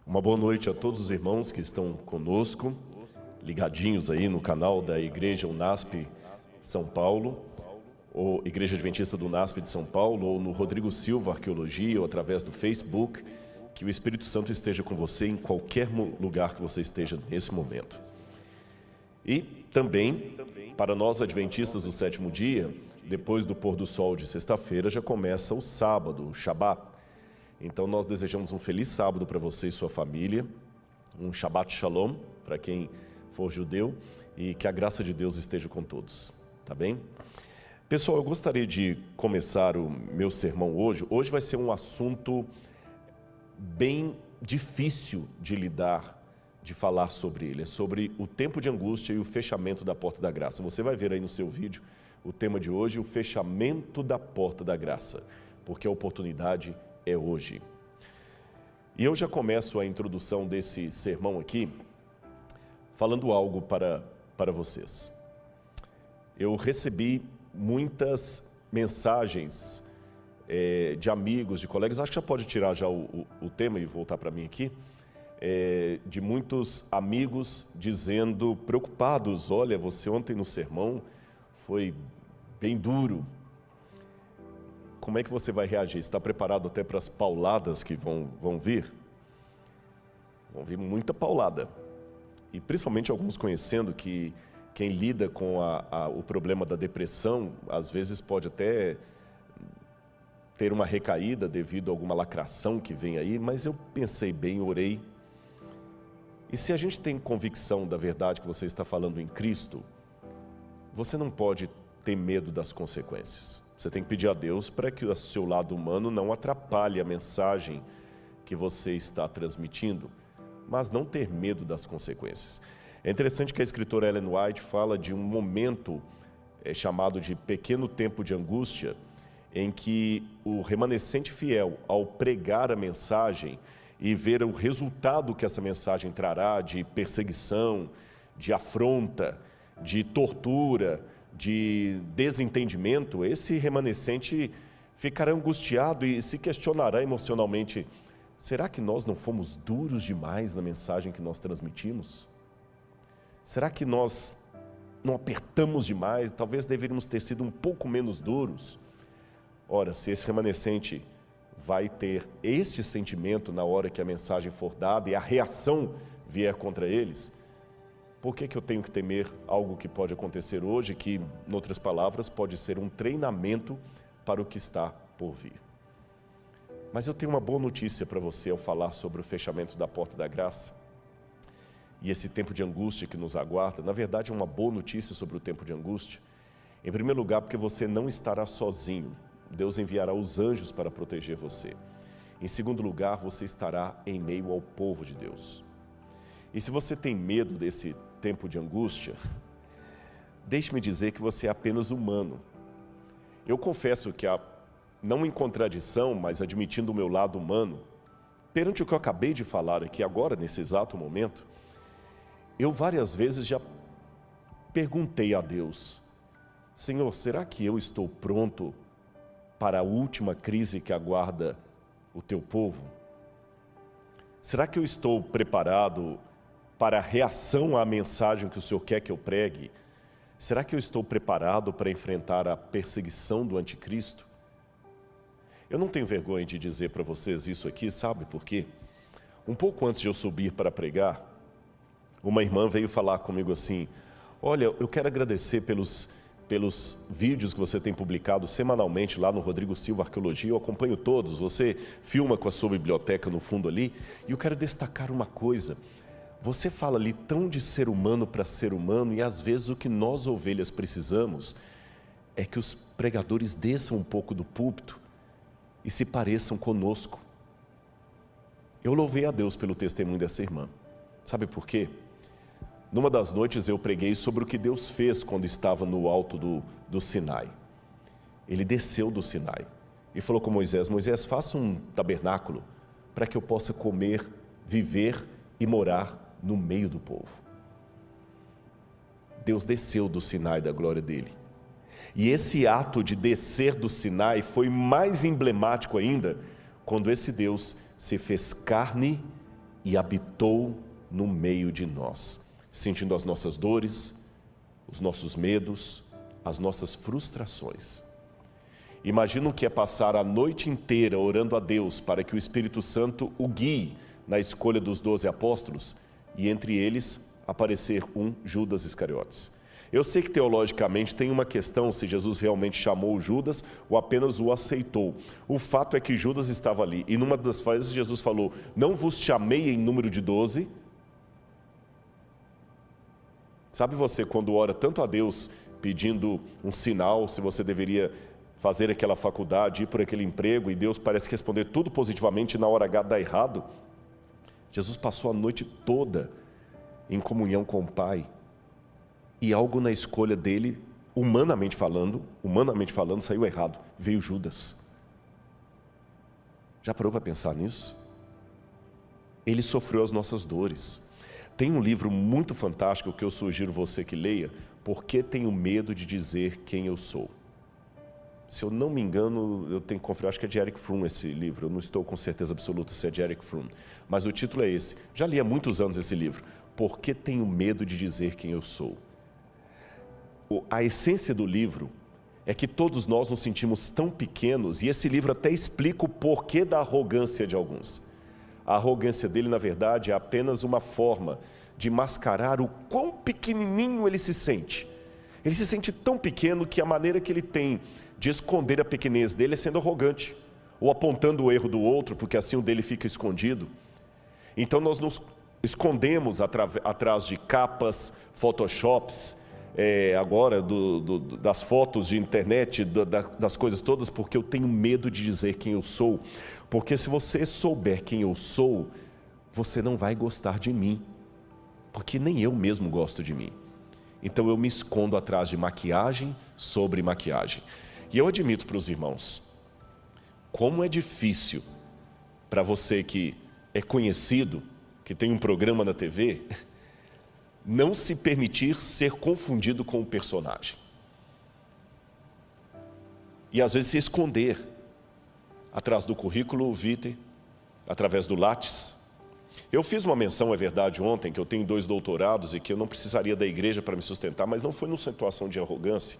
Uma boa noite a todos os irmãos que estão conosco, ligadinhos aí no canal da Igreja UNASP São Paulo, ou Igreja Adventista do UNASP de São Paulo, ou no Rodrigo Silva Arqueologia, ou através do Facebook. Que o Espírito Santo esteja com você em qualquer lugar que você esteja nesse momento. E também, para nós adventistas do sétimo dia, depois do pôr do sol de sexta-feira, já começa o sábado, o Shabat. Então nós desejamos um feliz sábado para você e sua família, um Shabbat Shalom para quem for judeu, e que a graça de Deus esteja com todos, tá bem? Pessoal, eu gostaria de começar o meu sermão hoje. Hoje vai ser um assunto bem difícil de lidar, de falar sobre ele. É sobre o tempo de angústia e o fechamento da porta da graça. Você vai ver aí no seu vídeo o tema de hoje, o fechamento da porta da graça, porque a oportunidade é hoje. E eu já começo a introdução desse sermão aqui, falando algo para vocês. Eu recebi muitas mensagens de amigos, de colegas, acho que já pode tirar já o tema e voltar para mim aqui, de muitos amigos dizendo, preocupados, olha, você ontem no sermão foi bem duro, como é que você vai reagir? Está preparado até para as pauladas que vão vir? Vão vir muita paulada, e principalmente alguns conhecendo que quem lida com o problema da depressão, às vezes pode até ter uma recaída devido a alguma lacração que vem aí, mas eu pensei bem, orei. E se a gente tem convicção da verdade que você está falando em Cristo, você não pode ter medo das consequências. Você tem que pedir a Deus para que o seu lado humano não atrapalhe a mensagem que você está transmitindo, mas não ter medo das consequências. É interessante que a escritora Ellen White fala de um momento chamado de pequeno tempo de angústia, em que o remanescente fiel, ao pregar a mensagem e ver o resultado que essa mensagem trará de perseguição, de afronta, de tortura, de desentendimento, esse remanescente ficará angustiado e se questionará emocionalmente: será que nós não fomos duros demais na mensagem que nós transmitimos? Será que nós não apertamos demais? Talvez deveríamos ter sido um pouco menos duros. Ora, se esse remanescente vai ter este sentimento na hora que a mensagem for dada e a reação vier contra eles, por que eu tenho que temer algo que pode acontecer hoje, que, em outras palavras, pode ser um treinamento para o que está por vir? Mas eu tenho uma boa notícia para você ao falar sobre o fechamento da porta da graça e esse tempo de angústia que nos aguarda. Na verdade, é uma boa notícia sobre o tempo de angústia. Em primeiro lugar, porque você não estará sozinho. Deus enviará os anjos para proteger você. Em segundo lugar, você estará em meio ao povo de Deus. E se você tem medo desse tempo de angústia, deixe-me dizer que você é apenas humano. Eu confesso que, não em contradição, mas admitindo o meu lado humano, perante o que eu acabei de falar aqui agora, nesse exato momento, eu várias vezes já perguntei a Deus: Senhor, será que eu estou pronto para a última crise que aguarda o teu povo? Será que eu estou preparado para a reação à mensagem que o Senhor quer que eu pregue? Será que eu estou preparado para enfrentar a perseguição do anticristo? Eu não tenho vergonha de dizer para vocês isso aqui, sabe por quê? Um pouco antes de eu subir para pregar, uma irmã veio falar comigo assim: olha, eu quero agradecer pelos vídeos que você tem publicado semanalmente lá no Rodrigo Silva Arqueologia. Eu acompanho todos, você filma com a sua biblioteca no fundo ali, e eu quero destacar uma coisa: você fala ali tão de ser humano para ser humano, e às vezes o que nós ovelhas precisamos é que os pregadores desçam um pouco do púlpito e se pareçam conosco. Eu louvei a Deus pelo testemunho dessa irmã. Sabe por quê? Numa das noites eu preguei sobre o que Deus fez quando estava no alto do Sinai. Ele desceu do Sinai e falou com Moisés: Moisés, faça um tabernáculo para que eu possa comer, viver e morar no meio do povo. Deus desceu do Sinai da glória dele. E esse ato de descer do Sinai foi mais emblemático ainda quando esse Deus se fez carne e habitou no meio de nós, sentindo as nossas dores, os nossos medos, as nossas frustrações. Imagina o que é passar a noite inteira orando a Deus para que o Espírito Santo o guie na escolha dos 12 apóstolos e entre eles aparecer um Judas Iscariotes. Eu sei que teologicamente tem uma questão se Jesus realmente chamou Judas ou apenas o aceitou. O fato é que Judas estava ali e numa das vezes Jesus falou: não vos chamei em número de 12. Sabe você quando ora tanto a Deus pedindo um sinal, se você deveria fazer aquela faculdade, ir por aquele emprego, e Deus parece responder tudo positivamente e na hora H dá errado? Jesus passou a noite toda em comunhão com o Pai, e algo na escolha dele, humanamente falando, saiu errado. Veio Judas. Já parou para pensar nisso? Ele sofreu as nossas dores. Tem um livro muito fantástico que eu sugiro você que leia, Por que Tenho Medo de Dizer Quem Eu Sou? Se eu não me engano, eu tenho que conferir, acho que é de Erich Fromm esse livro, eu não estou com certeza absoluta se é de Erich Fromm, mas o título é esse. Já li há muitos anos esse livro, Por que Tenho Medo de Dizer Quem Eu Sou? A essência do livro é que todos nós nos sentimos tão pequenos, e esse livro até explica o porquê da arrogância de alguns. A arrogância dele, na verdade, é apenas uma forma de mascarar o quão pequenininho ele se sente. Ele se sente tão pequeno que a maneira que ele tem de esconder a pequenez dele é sendo arrogante, ou apontando o erro do outro, porque assim o dele fica escondido. Então nós nos escondemos atrás de capas, photoshops, agora das fotos de internet, das coisas todas, porque eu tenho medo de dizer quem eu sou. Porque se você souber quem eu sou, você não vai gostar de mim, porque nem eu mesmo gosto de mim. Então eu me escondo atrás de maquiagem sobre maquiagem. E eu admito para os irmãos, como é difícil para você que é conhecido, que tem um programa na TV, não se permitir ser confundido com o personagem. E às vezes se esconder atrás do currículo vitae, através do Lattes. Eu fiz uma menção, é verdade, ontem, que eu tenho 2 doutorados e que eu não precisaria da igreja para me sustentar, mas não foi numa situação de arrogância,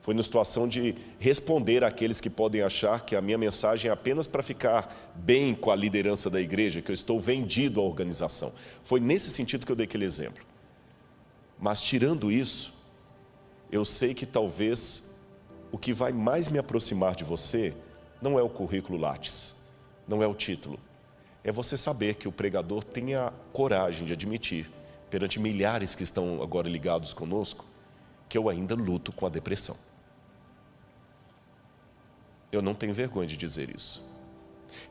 foi numa situação de responder àqueles que podem achar que a minha mensagem é apenas para ficar bem com a liderança da igreja, que eu estou vendido à organização. Foi nesse sentido que eu dei aquele exemplo. Mas tirando isso, eu sei que talvez o que vai mais me aproximar de você não é o currículo Lattes, não é o título. É você saber que o pregador tem a coragem de admitir, perante milhares que estão agora ligados conosco, que eu ainda luto com a depressão. Eu não tenho vergonha de dizer isso.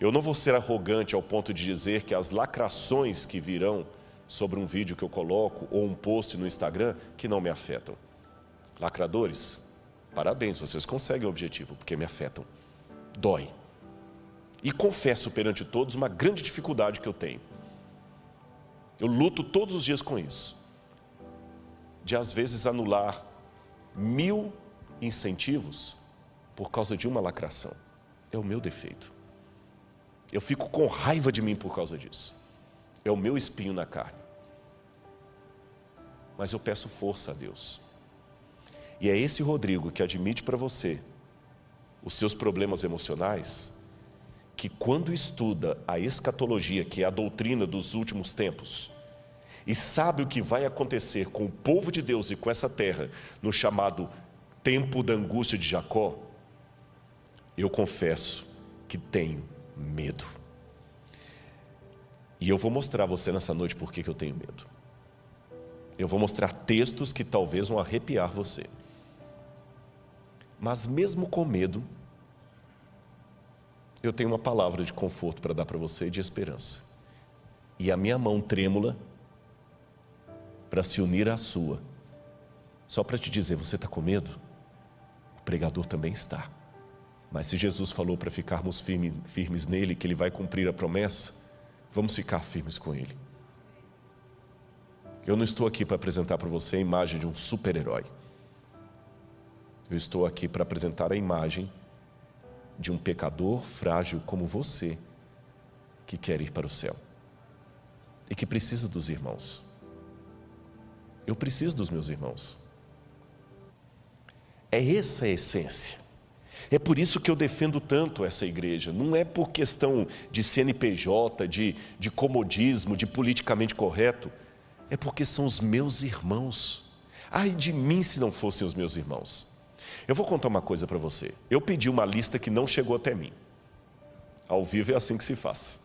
Eu não vou ser arrogante ao ponto de dizer que as lacrações que virão sobre um vídeo que eu coloco ou um post no Instagram que não me afetam. Lacradores, parabéns, vocês conseguem o objetivo, porque me afetam. Dói. E confesso perante todos uma grande dificuldade que eu tenho. Eu luto todos os dias com isso. De às vezes anular 1000 incentivos por causa de uma lacração. É o meu defeito. Eu fico com raiva de mim por causa disso. É o meu espinho na carne. Mas eu peço força a Deus. E é esse Rodrigo que admite para você os seus problemas emocionais, que quando estuda a escatologia, que é a doutrina dos últimos tempos, e sabe o que vai acontecer com o povo de Deus e com essa terra, no chamado tempo da angústia de Jacó, eu confesso que tenho medo. E eu vou mostrar a você nessa noite por que eu tenho medo. Eu vou mostrar textos que talvez vão arrepiar você. Mas mesmo com medo, eu tenho uma palavra de conforto para dar para você e de esperança. E a minha mão trêmula para se unir à sua, só para te dizer, você está com medo? O pregador também está. Mas se Jesus falou para ficarmos firmes nele, que ele vai cumprir a promessa, vamos ficar firmes com ele. Eu não estou aqui para apresentar para você a imagem de um super-herói. Eu estou aqui para apresentar a imagem de um pecador frágil como você, que quer ir para o céu. e que precisa dos irmãos. Eu preciso dos meus irmãos. É essa a essência. É por isso que eu defendo tanto essa igreja. Não é por questão de CNPJ, de comodismo, de politicamente correto. É porque são os meus irmãos. Ai de mim se não fossem os meus irmãos. Eu vou contar uma coisa para você. Eu pedi uma lista que não chegou até mim. Ao vivo é assim que se faz.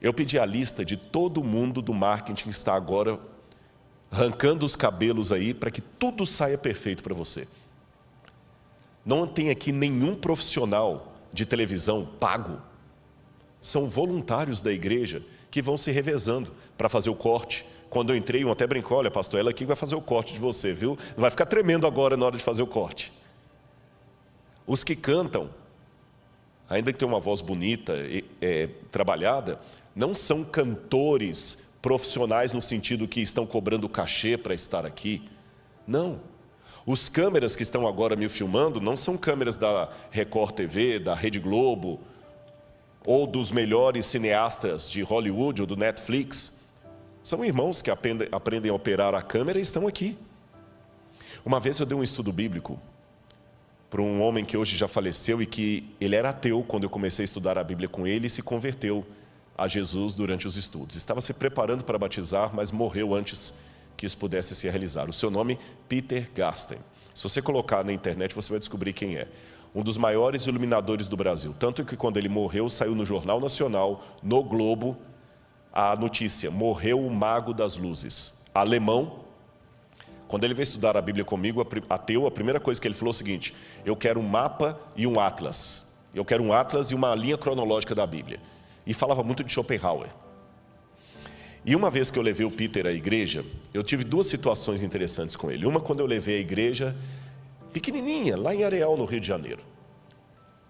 Eu pedi a lista de todo mundo do marketing que está agora arrancando os cabelos aí para que tudo saia perfeito para você. Não tem aqui nenhum profissional de televisão pago. São voluntários da igreja que vão se revezando para fazer o corte. Quando eu entrei, um até brincou: olha, pastor, ela aqui vai fazer o corte de você, viu? Não vai ficar tremendo agora na hora de fazer o corte. Os que cantam, ainda que tenham uma voz bonita, trabalhada, não são cantores profissionais no sentido que estão cobrando cachê para estar aqui. Não. Os câmeras que estão agora me filmando não são câmeras da Record TV, da Rede Globo, ou dos melhores cineastas de Hollywood ou do Netflix. São irmãos que aprendem a operar a câmera e estão aqui. Uma vez eu dei um estudo bíblico para um homem que hoje já faleceu e que ele era ateu quando eu comecei a estudar a Bíblia com ele e se converteu a Jesus durante os estudos. Estava se preparando para batizar, mas morreu antes que isso pudesse se realizar. O seu nome, Peter Garsten. Se você colocar na internet, você vai descobrir quem é. Um dos maiores iluminadores do Brasil. Tanto que quando ele morreu, saiu no Jornal Nacional, no Globo, a notícia: morreu o mago das luzes. Alemão. Quando ele veio estudar a Bíblia comigo, ateu, a primeira coisa que ele falou é o seguinte: eu quero um mapa e um atlas. Eu quero um atlas e uma linha cronológica da Bíblia. E falava muito de Schopenhauer. E uma vez que eu levei o Peter à igreja, eu tive duas situações interessantes com ele. Uma, quando eu levei a igreja pequenininha, lá em Areal, no Rio de Janeiro.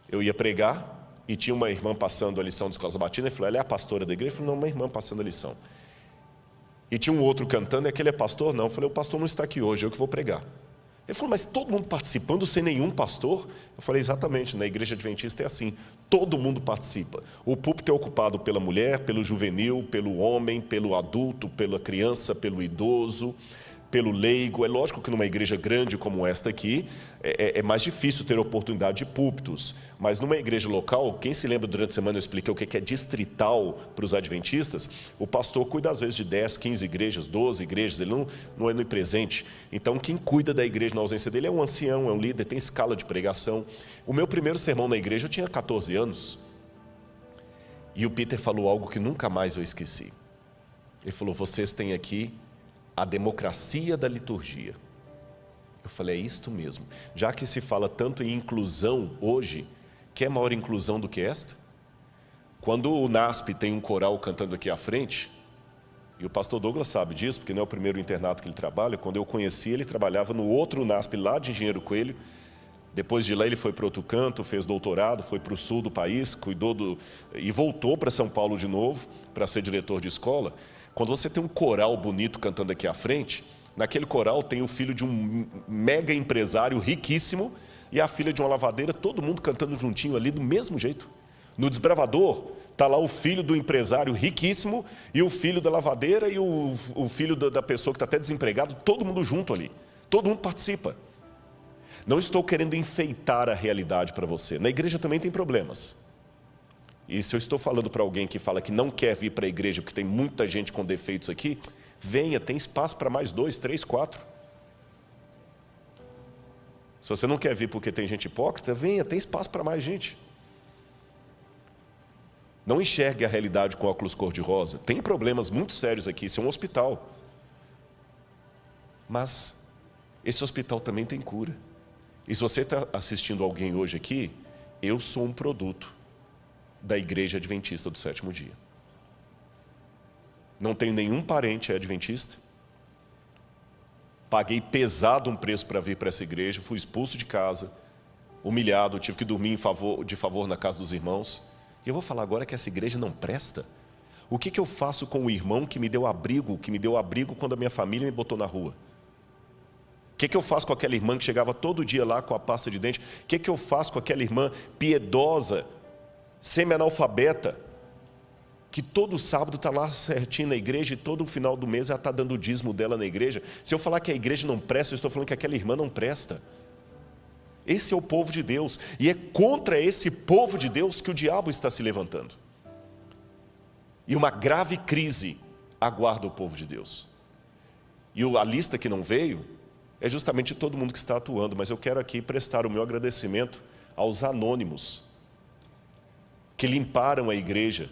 Eu ia pregar e tinha uma irmã passando a lição de escola sabatina. Ele falou: ela é a pastora da igreja? Eu falei: não, uma irmã passando a lição. E tinha um outro cantando: é aquele é pastor? Não. Eu falei: o pastor não está aqui hoje, eu que vou pregar. Ele falou: mas todo mundo participando sem nenhum pastor? Eu falei: exatamente, na igreja adventista é assim, todo mundo participa. O púlpito é ocupado pela mulher, pelo juvenil, pelo homem, pelo adulto, pela criança, pelo idoso, pelo leigo. É lógico que numa igreja grande como esta aqui, é mais difícil ter oportunidade de púlpitos, mas numa igreja local, quem se lembra, durante a semana eu expliquei o que é distrital para os adventistas, o pastor cuida às vezes de 10, 15 igrejas, 12 igrejas, ele não é onipresente. Então quem cuida da igreja na ausência dele é um ancião, é um líder, tem escala de pregação. O meu primeiro sermão na igreja eu tinha 14 anos, e o Peter falou algo que nunca mais eu esqueci. Ele falou: vocês têm aqui a democracia da liturgia. Eu falei: é isto mesmo. Já que se fala tanto em inclusão hoje, quer maior inclusão do que esta? Quando o NASP tem um coral cantando aqui à frente, e o pastor Douglas sabe disso, porque não é o primeiro internato que ele trabalha. Quando eu conheci, ele trabalhava no outro NASP lá de Engenheiro Coelho. Depois de lá ele foi para outro canto, fez doutorado, foi para o sul do país, e voltou para São Paulo de novo, para ser diretor de escola. Quando você tem um coral bonito cantando aqui à frente, naquele coral tem o filho de um mega empresário riquíssimo e a filha de uma lavadeira, todo mundo cantando juntinho ali do mesmo jeito. No desbravador, está lá o filho do empresário riquíssimo e o filho da lavadeira e o filho da pessoa que está até desempregado, todo mundo junto ali, todo mundo participa. Não estou querendo enfeitar a realidade para você. Na igreja também tem problemas. E se eu estou falando para alguém que fala que não quer vir para a igreja porque tem muita gente com defeitos aqui, venha, tem espaço para mais 2, 3, 4. Se você não quer vir porque tem gente hipócrita, venha, tem espaço para mais gente. Não enxergue a realidade com óculos cor-de-rosa. Tem problemas muito sérios aqui, isso é um hospital. Mas esse hospital também tem cura. E se você está assistindo alguém hoje aqui, eu sou um produto da Igreja Adventista do Sétimo Dia. Não tenho nenhum parente adventista. Paguei pesado um preço para vir para essa igreja, fui expulso de casa, humilhado, tive que dormir de favor na casa dos irmãos. E eu vou falar agora que essa igreja não presta. O que eu faço com o irmão que me deu abrigo quando a minha família me botou na rua? O que eu faço com aquela irmã que chegava todo dia lá com a pasta de dente? O que eu faço com aquela irmã piedosa, semi-analfabeta, que todo sábado está lá certinho na igreja e todo final do mês ela está dando o dízimo dela na igreja. Se eu falar que a igreja não presta, eu estou falando que aquela irmã não presta. Esse é o povo de Deus, e é contra esse povo de Deus que o diabo está se levantando. E uma grave crise aguarda o povo de Deus. E a lista que não veio é justamente todo mundo que está atuando, mas eu quero aqui prestar o meu agradecimento aos anônimos que limparam a igreja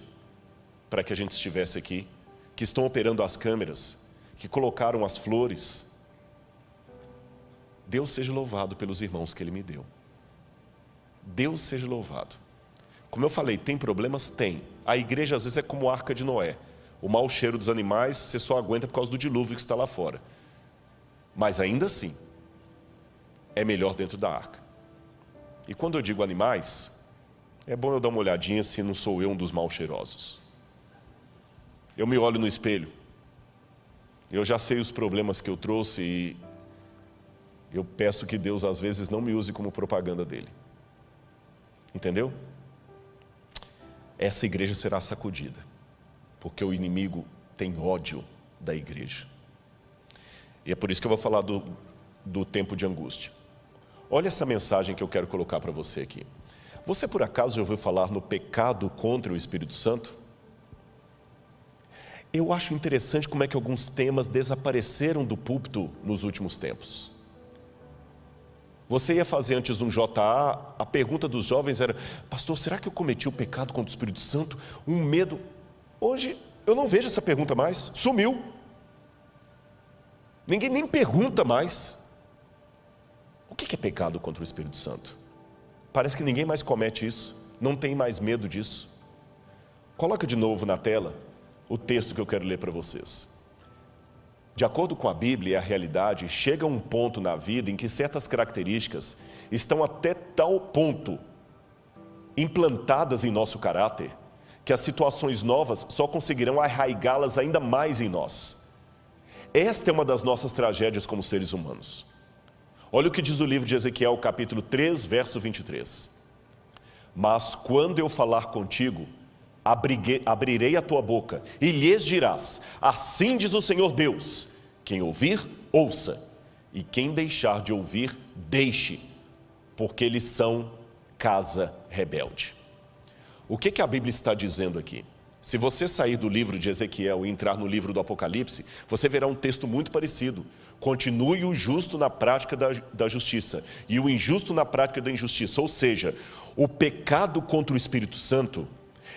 para que a gente estivesse aqui, que estão operando as câmeras, que colocaram as flores. Deus seja louvado pelos irmãos que Ele me deu. Deus seja louvado. Como eu falei, tem problemas? Tem. A igreja às vezes é como a Arca de Noé. O mau cheiro dos animais você só aguenta por causa do dilúvio que está lá fora. Mas ainda assim, é melhor dentro da arca. E quando eu digo animais, é bom eu dar uma olhadinha se não sou eu um dos mal cheirosos. Eu me olho no espelho, eu já sei os problemas que eu trouxe e eu peço que Deus às vezes não me use como propaganda dele. Entendeu? Essa igreja será sacudida, porque o inimigo tem ódio da igreja. E é por isso que eu vou falar do tempo de angústia. Olha essa mensagem que eu quero colocar para você aqui. Você por acaso já ouviu falar no pecado contra o Espírito Santo? Eu acho interessante como é que alguns temas desapareceram do púlpito nos últimos tempos. Você ia fazer antes um JA, a pergunta dos jovens era: pastor, será que eu cometi o pecado contra o Espírito Santo? Um medo. Hoje eu não vejo essa pergunta mais, sumiu. Ninguém nem pergunta mais. O que é pecado contra o Espírito Santo? Parece que ninguém mais comete isso, não tem mais medo disso. Coloca de novo na tela o texto que eu quero ler para vocês. De acordo com a Bíblia e a realidade, chega um ponto na vida em que certas características estão até tal ponto implantadas em nosso caráter, que as situações novas só conseguirão arraigá-las ainda mais em nós. Esta é uma das nossas tragédias como seres humanos. Olha o que diz o livro de Ezequiel, capítulo 3, verso 23. Mas quando eu falar contigo, abrirei a tua boca e lhes dirás: assim diz o Senhor Deus, quem ouvir, ouça, e quem deixar de ouvir, deixe, porque eles são casa rebelde. O que a Bíblia está dizendo aqui? Se você sair do livro de Ezequiel e entrar no livro do Apocalipse, você verá um texto muito parecido. Continue o justo na prática da justiça e o injusto na prática da injustiça. Ou seja, o pecado contra o Espírito Santo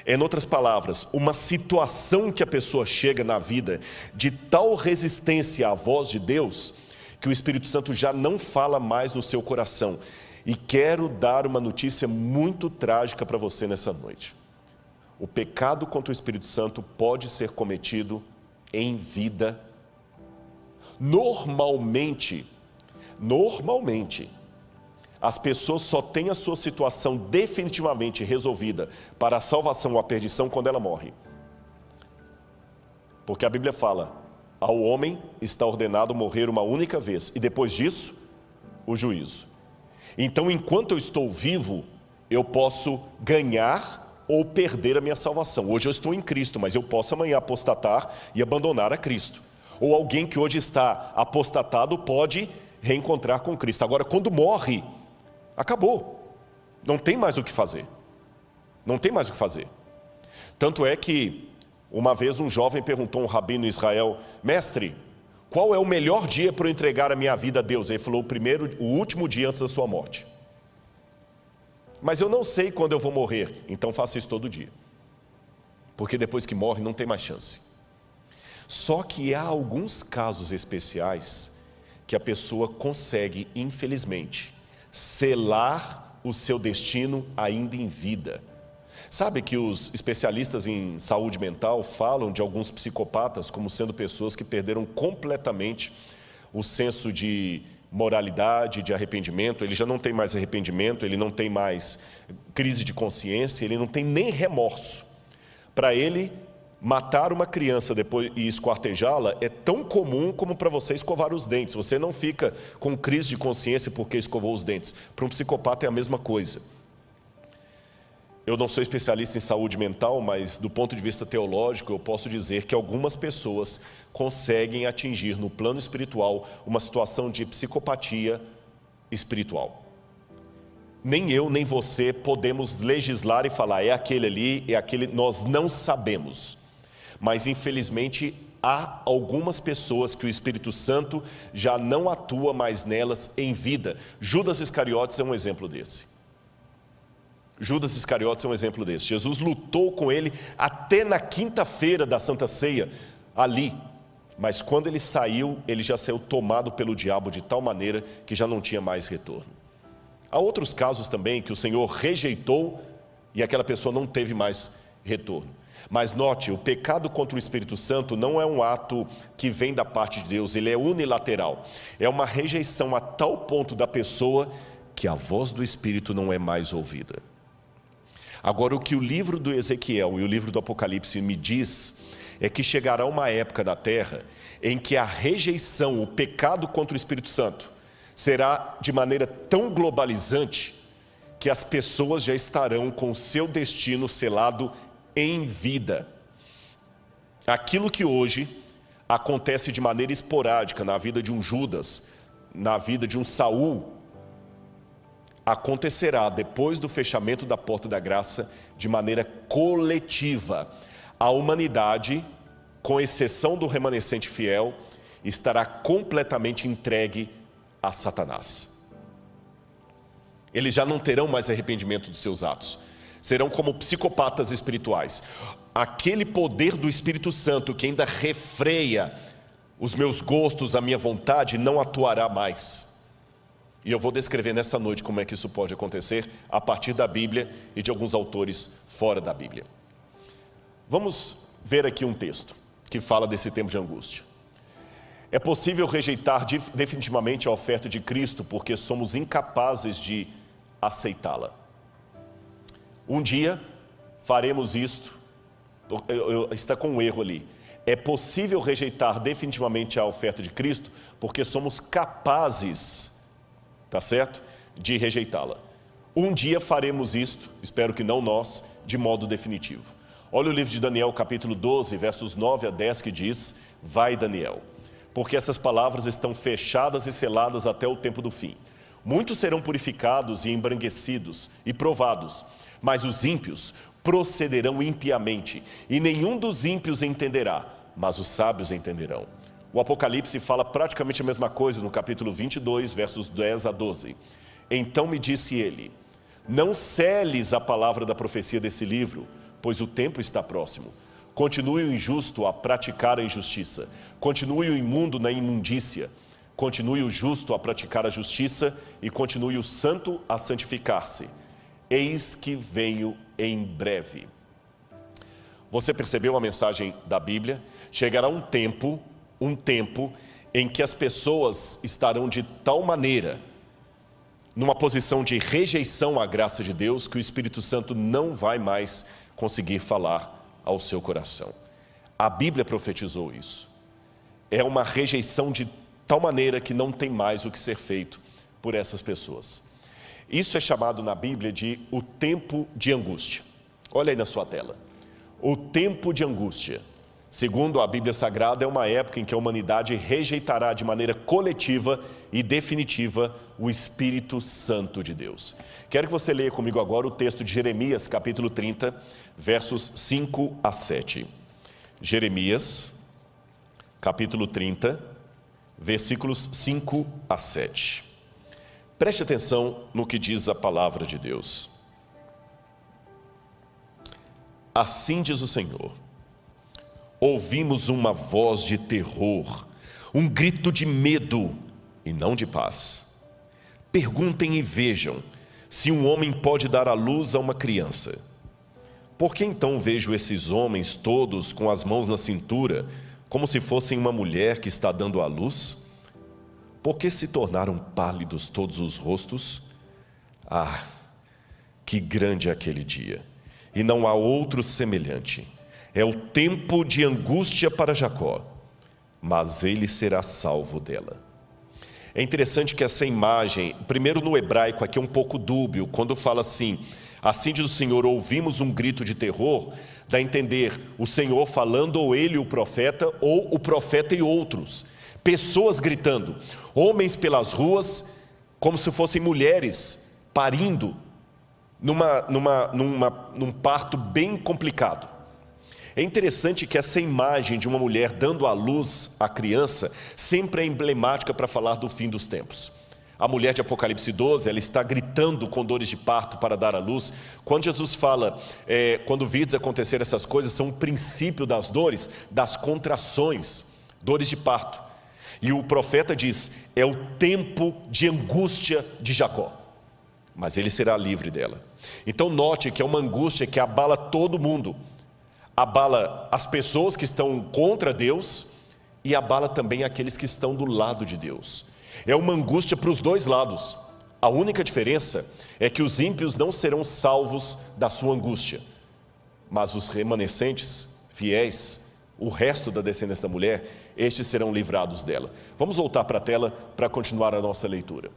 é, em outras palavras, uma situação que a pessoa chega na vida de tal resistência à voz de Deus, que o Espírito Santo já não fala mais no seu coração. E quero dar uma notícia muito trágica para você nessa noite. O pecado contra o Espírito Santo pode ser cometido em vida. Normalmente, as pessoas só têm a sua situação definitivamente resolvida para a salvação ou a perdição quando ela morre. Porque a Bíblia fala: ao homem está ordenado morrer uma única vez, e depois disso, o juízo. Então, enquanto eu estou vivo, eu posso ganhar ou perder a minha salvação. Hoje eu estou em Cristo, mas eu posso amanhã apostatar e abandonar a Cristo. Ou alguém que hoje está apostatado pode reencontrar com Cristo. Agora, quando morre, acabou. Não tem mais o que fazer. Não tem mais o que fazer. Tanto é que, uma vez um jovem perguntou a um rabino em Israel: mestre, qual é o melhor dia para eu entregar a minha vida a Deus? Ele falou: o último dia antes da sua morte. Mas eu não sei quando eu vou morrer. Então faça isso todo dia. Porque depois que morre não tem mais chance. Só que há alguns casos especiais que a pessoa consegue, infelizmente, selar o seu destino ainda em vida. Sabe que os especialistas em saúde mental falam de alguns psicopatas como sendo pessoas que perderam completamente o senso de moralidade, de arrependimento. Ele já não tem mais arrependimento, ele não tem mais crise de consciência, ele não tem nem remorso. Para ele, matar uma criança depois e esquartejá-la é tão comum como para você escovar os dentes. Você não fica com crise de consciência porque escovou os dentes. Para um psicopata é a mesma coisa. Eu não sou especialista em saúde mental, mas do ponto de vista teológico, eu posso dizer que algumas pessoas conseguem atingir no plano espiritual uma situação de psicopatia espiritual. Nem eu, nem você podemos legislar e falar, é aquele ali, é aquele, nós não sabemos. Mas infelizmente há algumas pessoas que o Espírito Santo já não atua mais nelas em vida. Judas Iscariotes é um exemplo desse. Judas Iscariotes é um exemplo desse. Jesus lutou com ele até na quinta-feira da Santa Ceia, ali. Mas quando ele saiu, ele já saiu tomado pelo diabo de tal maneira que já não tinha mais retorno. Há outros casos também que o Senhor rejeitou e aquela pessoa não teve mais retorno. Mas note, o pecado contra o Espírito Santo não é um ato que vem da parte de Deus, ele é unilateral. É uma rejeição a tal ponto da pessoa que a voz do Espírito não é mais ouvida. Agora, o que o livro do Ezequiel e o livro do Apocalipse me diz é que chegará uma época na terra em que a rejeição, o pecado contra o Espírito Santo será de maneira tão globalizante que as pessoas já estarão com o seu destino selado em vida. Aquilo que hoje acontece de maneira esporádica na vida de um Judas, na vida de um Saul, acontecerá depois do fechamento da porta da graça de maneira coletiva. A humanidade, com exceção do remanescente fiel, estará completamente entregue a Satanás. Eles já não terão mais arrependimento dos seus atos. Serão como psicopatas espirituais. Aquele poder do Espírito Santo que ainda refreia os meus gostos, a minha vontade, não atuará mais. E eu vou descrever nessa noite como é que isso pode acontecer a partir da Bíblia e de alguns autores fora da Bíblia. Vamos ver aqui um texto que fala desse tempo de angústia. É possível rejeitar definitivamente a oferta de Cristo porque somos incapazes de aceitá-la. Um dia faremos isto, está com um erro ali. É possível rejeitar definitivamente a oferta de Cristo porque somos capazes, tá certo? De rejeitá-la. Um dia faremos isto, espero que não nós, de modo definitivo. Olha o livro de Daniel, capítulo 12, versos 9 a 10, que diz: vai, Daniel, porque essas palavras estão fechadas e seladas até o tempo do fim. Muitos serão purificados e embranquecidos e provados, mas os ímpios procederão impiamente, e nenhum dos ímpios entenderá, mas os sábios entenderão. O Apocalipse fala praticamente a mesma coisa no capítulo 22, versos 10 a 12. Então me disse ele: não seles a palavra da profecia desse livro, pois o tempo está próximo. Continue o injusto a praticar a injustiça, continue o imundo na imundícia, continue o justo a praticar a justiça e continue o santo a santificar-se. Eis que venho em breve. Você percebeu a mensagem da Bíblia? Chegará um tempo em que as pessoas estarão de tal maneira numa posição de rejeição à graça de Deus que o Espírito Santo não vai mais conseguir falar ao seu coração. A Bíblia profetizou isso. É uma rejeição de tal maneira que não tem mais o que ser feito por essas pessoas. Isso é chamado na Bíblia de o tempo de angústia. Olha aí na sua tela. O tempo de angústia, segundo a Bíblia Sagrada, é uma época em que a humanidade rejeitará de maneira coletiva e definitiva o Espírito Santo de Deus. Quero que você leia comigo agora o texto de Jeremias, capítulo 30, versos 5 a 7. Jeremias, capítulo 30, versículos 5 a 7. Preste atenção no que diz a palavra de Deus. Assim diz o Senhor: ouvimos uma voz de terror, um grito de medo e não de paz. Perguntem e vejam se um homem pode dar à luz a uma criança. Por que então vejo esses homens todos com as mãos na cintura, como se fossem uma mulher que está dando à luz? Por que se tornaram pálidos todos os rostos? Ah, que grande é aquele dia, e não há outro semelhante. É o tempo de angústia para Jacó, mas ele será salvo dela. É interessante que essa imagem, primeiro no hebraico aqui é um pouco dúbio, quando fala assim, Assim diz o Senhor, ouvimos um grito de terror, dá a entender o Senhor falando, ou ele, o profeta, ou o profeta e outros. Pessoas gritando, homens pelas ruas, como se fossem mulheres parindo, num parto bem complicado. É interessante que essa imagem de uma mulher dando à luz a criança sempre é emblemática para falar do fim dos tempos. A mulher de Apocalipse 12, ela está gritando com dores de parto para dar à luz. Quando Jesus fala, quando vides acontecer essas coisas, são o princípio das dores, das contrações, dores de parto. E o profeta diz, é o tempo de angústia de Jacó, mas ele será livre dela. Então note que é uma angústia que abala todo mundo, abala as pessoas que estão contra Deus e abala também aqueles que estão do lado de Deus. É uma angústia para os dois lados. A única diferença é que os ímpios não serão salvos da sua angústia, mas os remanescentes, fiéis, o resto da descendência da mulher, estes serão livrados dela. Vamos voltar para a tela para continuar a nossa leitura.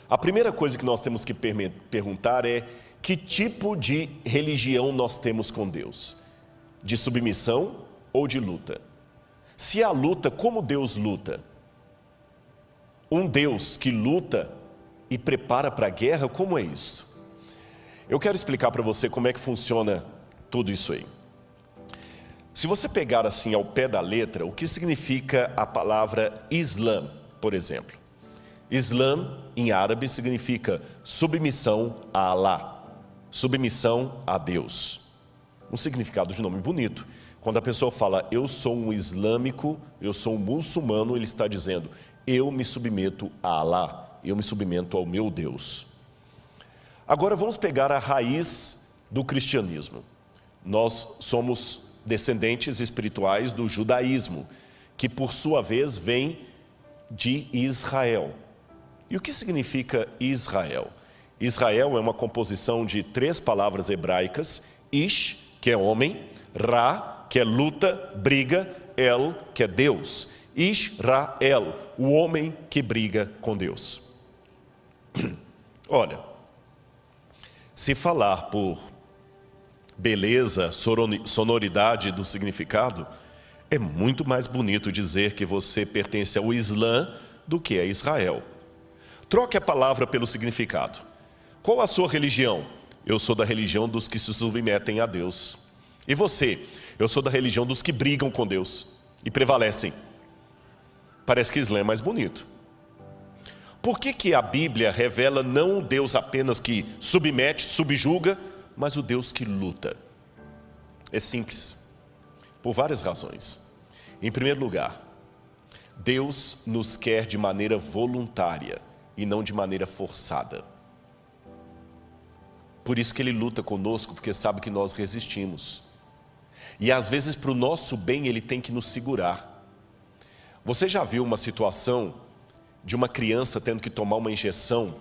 A primeira coisa que nós temos que perguntar é: que tipo de religião nós temos com Deus? De submissão ou de luta? Se há luta, como Deus luta? Um Deus que luta e prepara para a guerra, como é isso? Eu quero explicar para você como é que funciona tudo isso aí. Se você pegar assim ao pé da letra, o que significa a palavra Islã, por exemplo? Islã, em árabe, significa submissão a Alá, submissão a Deus. Um significado de nome bonito. Quando a pessoa fala, eu sou um islâmico, eu sou um muçulmano, ele está dizendo, eu me submeto a Alá, eu me submeto ao meu Deus. Agora vamos pegar a raiz do cristianismo. Nós somos descendentes espirituais do judaísmo, que por sua vez vem de Israel. E o que significa Israel? Israel é uma composição de 3 palavras hebraicas, Ish, que é homem, Ra, que é luta, briga, El, que é Deus. Israel, o homem que briga com Deus. Olha, se falar por beleza, sonoridade do significado, é muito mais bonito dizer que você pertence ao Islã do que a Israel. Troque a palavra pelo significado. Qual a sua religião? Eu sou da religião dos que se submetem a Deus. E você? Eu sou da religião dos que brigam com Deus e prevalecem. Parece que Islã é mais bonito. Por que a Bíblia revela não o Deus apenas que submete, subjuga, mas o Deus que luta? É simples, por várias razões. Em primeiro lugar, Deus nos quer de maneira voluntária e não de maneira forçada. Por isso que Ele luta conosco, porque sabe que nós resistimos. E às vezes para o nosso bem Ele tem que nos segurar. Você já viu uma situação de uma criança tendo que tomar uma injeção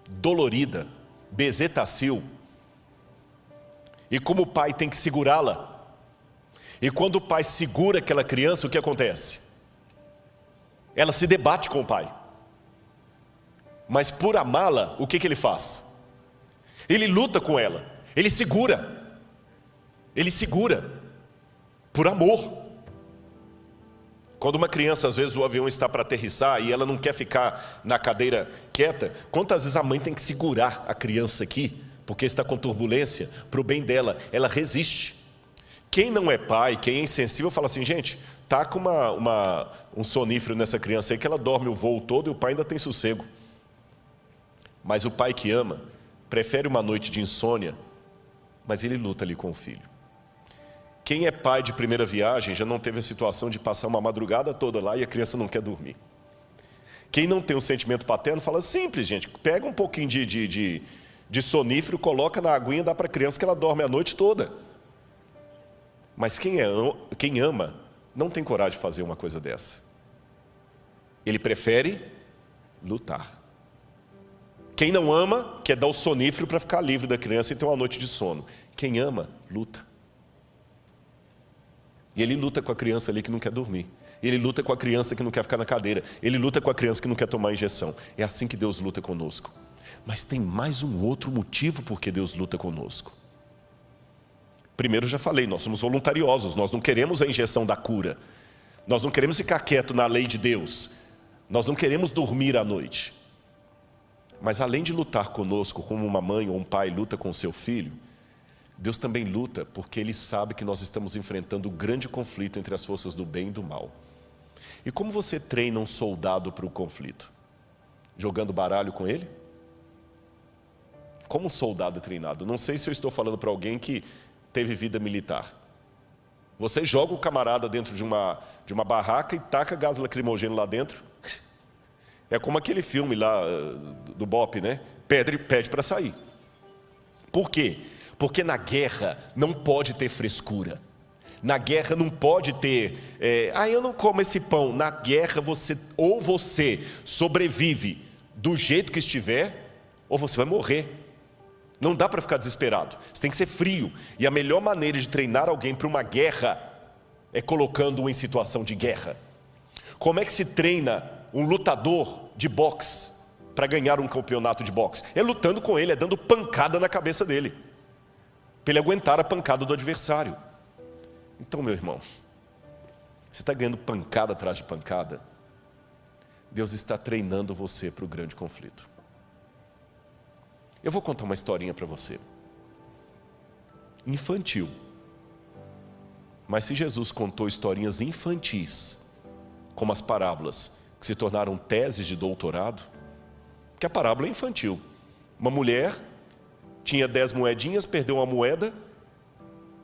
dolorida, bezetacil, e como o pai tem que segurá-la? E quando o pai segura aquela criança, o que acontece? Ela se debate com o pai. Mas por amá-la, o que ele faz? Ele luta com ela, ele segura, por amor. Quando uma criança, às vezes o avião está para aterrissar e ela não quer ficar na cadeira quieta, quantas vezes a mãe tem que segurar a criança aqui, porque está com turbulência, para o bem dela, ela resiste. Quem não é pai, quem é insensível, fala assim, gente, taca um sonífero nessa criança aí que ela dorme o voo todo e o pai ainda tem sossego. Mas o pai que ama, prefere uma noite de insônia, mas ele luta ali com o filho. Quem é pai de primeira viagem já não teve a situação de passar uma madrugada toda lá e a criança não quer dormir. Quem não tem um sentimento paterno fala simples, gente, pega um pouquinho de sonífero, coloca na aguinha e dá para a criança que ela dorme a noite toda. Mas quem ama não tem coragem de fazer uma coisa dessa. Ele prefere lutar. Quem não ama quer dar o sonífero para ficar livre da criança e ter uma noite de sono. Quem ama, luta. E ele luta com a criança ali que não quer dormir. Ele luta com a criança que não quer ficar na cadeira. Ele luta com a criança que não quer tomar injeção. É assim que Deus luta conosco. Mas tem mais um outro motivo por que Deus luta conosco. Primeiro, já falei, nós somos voluntariosos, nós não queremos a injeção da cura. Nós não queremos ficar quieto na lei de Deus. Nós não queremos dormir à noite. Mas além de lutar conosco, como uma mãe ou um pai luta com seu filho, Deus também luta porque Ele sabe que nós estamos enfrentando um grande conflito entre as forças do bem e do mal. E como você treina um soldado para o conflito? Jogando baralho com ele? Como um soldado é treinado? Não sei se eu estou falando para alguém que teve vida militar. Você joga o camarada dentro de uma barraca e taca gás lacrimogêneo lá dentro. É como aquele filme lá do BOPE, né? Pede para sair. Por quê? Porque na guerra não pode ter frescura. Na guerra não pode ter, eu não como esse pão. Na guerra você sobrevive do jeito que estiver, ou você vai morrer. Não dá para ficar desesperado, você tem que ser frio. E a melhor maneira de treinar alguém para uma guerra é colocando-o em situação de guerra. Como é que se treina um lutador de boxe para ganhar um campeonato de boxe? É lutando com ele, é dando pancada na cabeça dele, para ele aguentar a pancada do adversário. Então, meu irmão, você está ganhando pancada atrás de pancada, Deus está treinando você para o grande conflito. Eu vou contar uma historinha para você. Infantil. Mas se Jesus contou historinhas infantis, como as parábolas, que se tornaram teses de doutorado, que a parábola é infantil. Uma mulher tinha 10 moedinhas, perdeu uma moeda,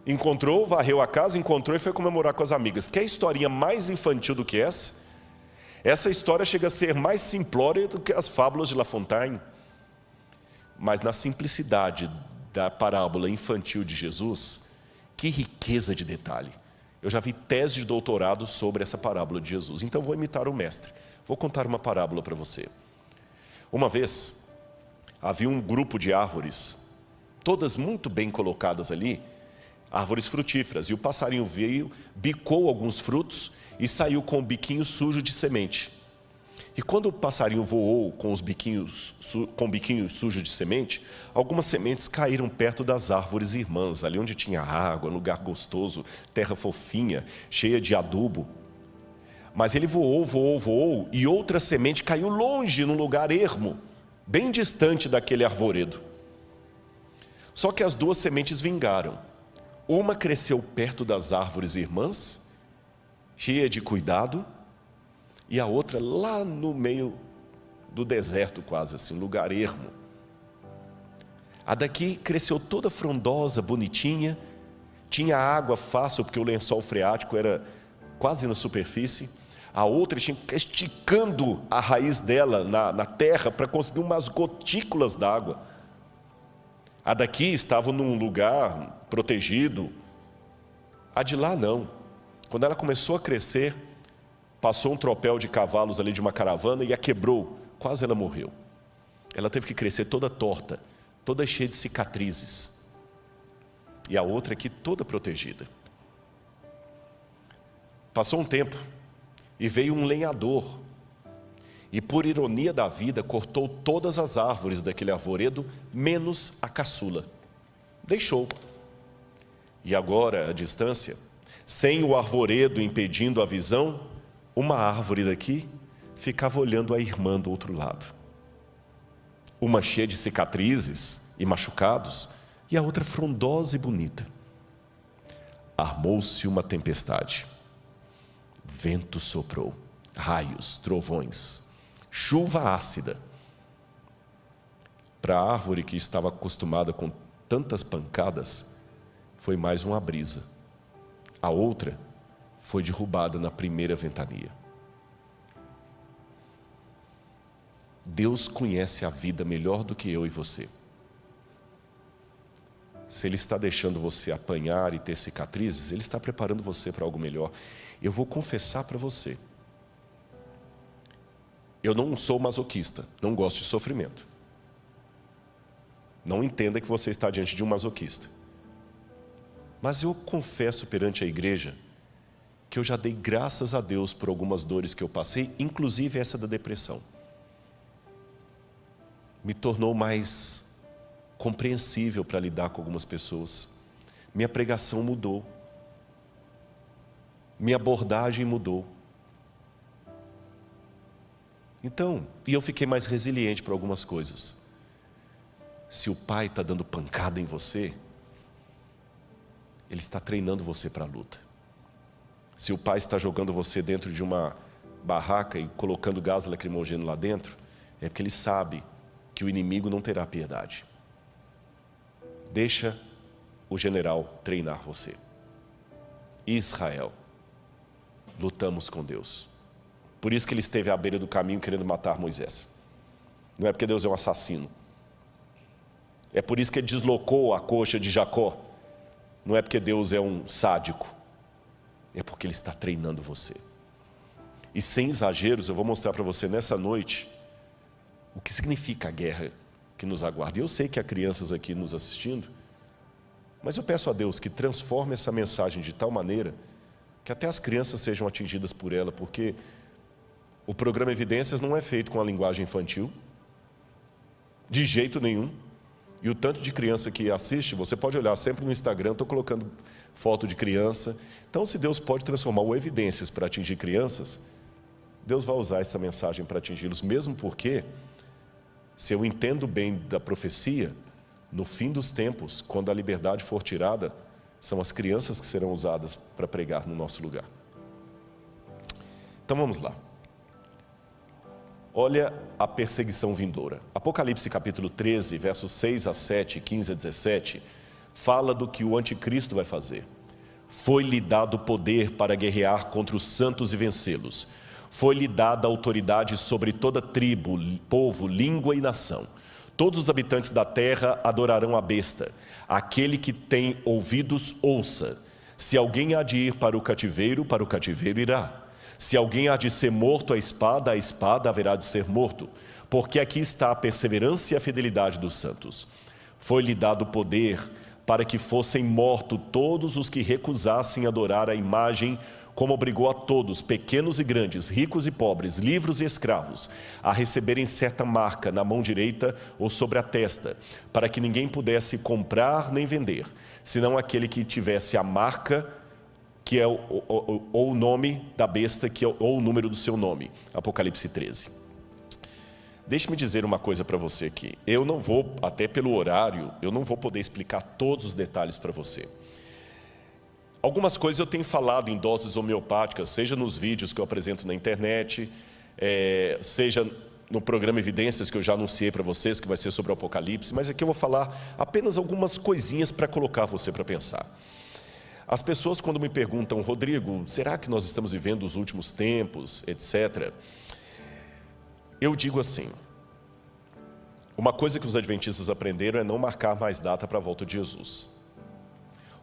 encontrou, varreu a casa, encontrou e foi comemorar com as amigas. Quer historinha mais infantil do que essa? Essa história chega a ser mais simplória do que as fábulas de La Fontaine. Mas na simplicidade da parábola infantil de Jesus, que riqueza de detalhe. Eu já vi tese de doutorado sobre essa parábola de Jesus. Então vou imitar o mestre. Vou contar uma parábola para você. Uma vez, havia um grupo de árvores, todas muito bem colocadas ali, árvores frutíferas. E o passarinho veio, bicou alguns frutos e saiu com o biquinho sujo de semente. E quando o passarinho voou com o biquinho sujo de semente, algumas sementes caíram perto das árvores irmãs, ali onde tinha água, lugar gostoso, terra fofinha, cheia de adubo. Mas ele voou, e outra semente caiu longe, num lugar ermo, bem distante daquele arvoredo. Só que as duas sementes vingaram. Uma cresceu perto das árvores irmãs, cheia de cuidado, e a outra lá no meio do deserto, quase assim, lugar ermo. A daqui cresceu toda frondosa, bonitinha, tinha água fácil, porque o lençol freático era quase na superfície. A outra tinha que esticando a raiz dela na terra para conseguir umas gotículas d'água. A daqui estava num lugar protegido. A de lá não. Quando ela começou a crescer, passou um tropel de cavalos ali de uma caravana e a quebrou, quase ela morreu. Ela teve que crescer toda torta, toda cheia de cicatrizes. E a outra aqui toda protegida. Passou um tempo e veio um lenhador. E por ironia da vida, cortou todas as árvores daquele arvoredo, menos a caçula. Deixou. E agora, à distância, sem o arvoredo impedindo a visão, uma árvore daqui ficava olhando a irmã do outro lado. Uma cheia de cicatrizes e machucados, e a outra frondosa e bonita. Armou-se uma tempestade. Vento soprou, raios, trovões, chuva ácida. Para a árvore que estava acostumada com tantas pancadas, foi mais uma brisa. A outra foi derrubada na primeira ventania. Deus conhece a vida melhor do que eu e você. Se Ele está deixando você apanhar e ter cicatrizes, Ele está preparando você para algo melhor. Eu vou confessar para você. Eu não sou masoquista, não gosto de sofrimento. Não entenda que você está diante de um masoquista. Mas eu confesso perante a igreja que eu já dei graças a Deus por algumas dores que eu passei, inclusive essa da depressão. me tornou mais compreensível para lidar com algumas pessoas. Minha pregação mudou. Minha abordagem mudou. Então, e eu fiquei mais resiliente para algumas coisas. Se o pai está dando pancada em você, ele está treinando você para a luta. Se o pai está jogando você dentro de uma barraca e colocando gás lacrimogêneo lá dentro, é porque ele sabe que o inimigo não terá piedade. Deixa o general treinar você. Israel, lutamos com Deus. Por isso que ele esteve à beira do caminho querendo matar Moisés. Não é porque Deus é um assassino. É por isso que ele deslocou a coxa de Jacó. Não é porque Deus é um sádico. É porque ele está treinando você. E sem exageros, eu vou mostrar para você nessa noite o que significa a guerra que nos aguarda. E eu sei que há crianças aqui nos assistindo, mas eu peço a Deus que transforme essa mensagem de tal maneira que até as crianças sejam atingidas por ela, porque o programa Evidências não é feito com a linguagem infantil, de jeito nenhum. E o tanto de criança que assiste, você pode olhar sempre no Instagram, estou colocando foto de criança. Então, se Deus pode transformar o Evidências para atingir crianças, Deus vai usar essa mensagem para atingi-los, mesmo porque, se eu entendo bem da profecia, no fim dos tempos, quando a liberdade for tirada, são as crianças que serão usadas para pregar no nosso lugar. Então vamos lá. Olha a perseguição vindoura. Apocalipse capítulo 13, versos 6 a 7, 15 a 17, fala do que o anticristo vai fazer. Foi-lhe dado poder para guerrear contra os santos e vencê-los. Foi-lhe dada autoridade sobre toda tribo, povo, língua e nação. Todos os habitantes da terra adorarão a besta. Aquele que tem ouvidos, ouça. Se alguém há de ir para o cativeiro irá. Se alguém há de ser morto à espada haverá de ser morto. Porque aqui está a perseverança e a fidelidade dos santos. Foi-lhe dado poder para que fossem mortos todos os que recusassem adorar a imagem, como obrigou a todos, pequenos e grandes, ricos e pobres, livres e escravos, a receberem certa marca na mão direita ou sobre a testa, para que ninguém pudesse comprar nem vender, senão aquele que tivesse a marca, que é ou o nome da besta, que é, ou o número do seu nome. Apocalipse 13. Deixe-me dizer uma coisa para você aqui. Eu não vou, até pelo horário, eu não vou poder explicar todos os detalhes para você. Algumas coisas eu tenho falado em doses homeopáticas, seja nos vídeos que eu apresento na internet, seja no programa Evidências que eu já anunciei para vocês, que vai ser sobre o Apocalipse, mas aqui eu vou falar apenas algumas coisinhas para colocar você para pensar. As pessoas quando me perguntam, Rodrigo, será que nós estamos vivendo os últimos tempos, etc. Eu digo assim, uma coisa que os adventistas aprenderam é não marcar mais data para a volta de Jesus.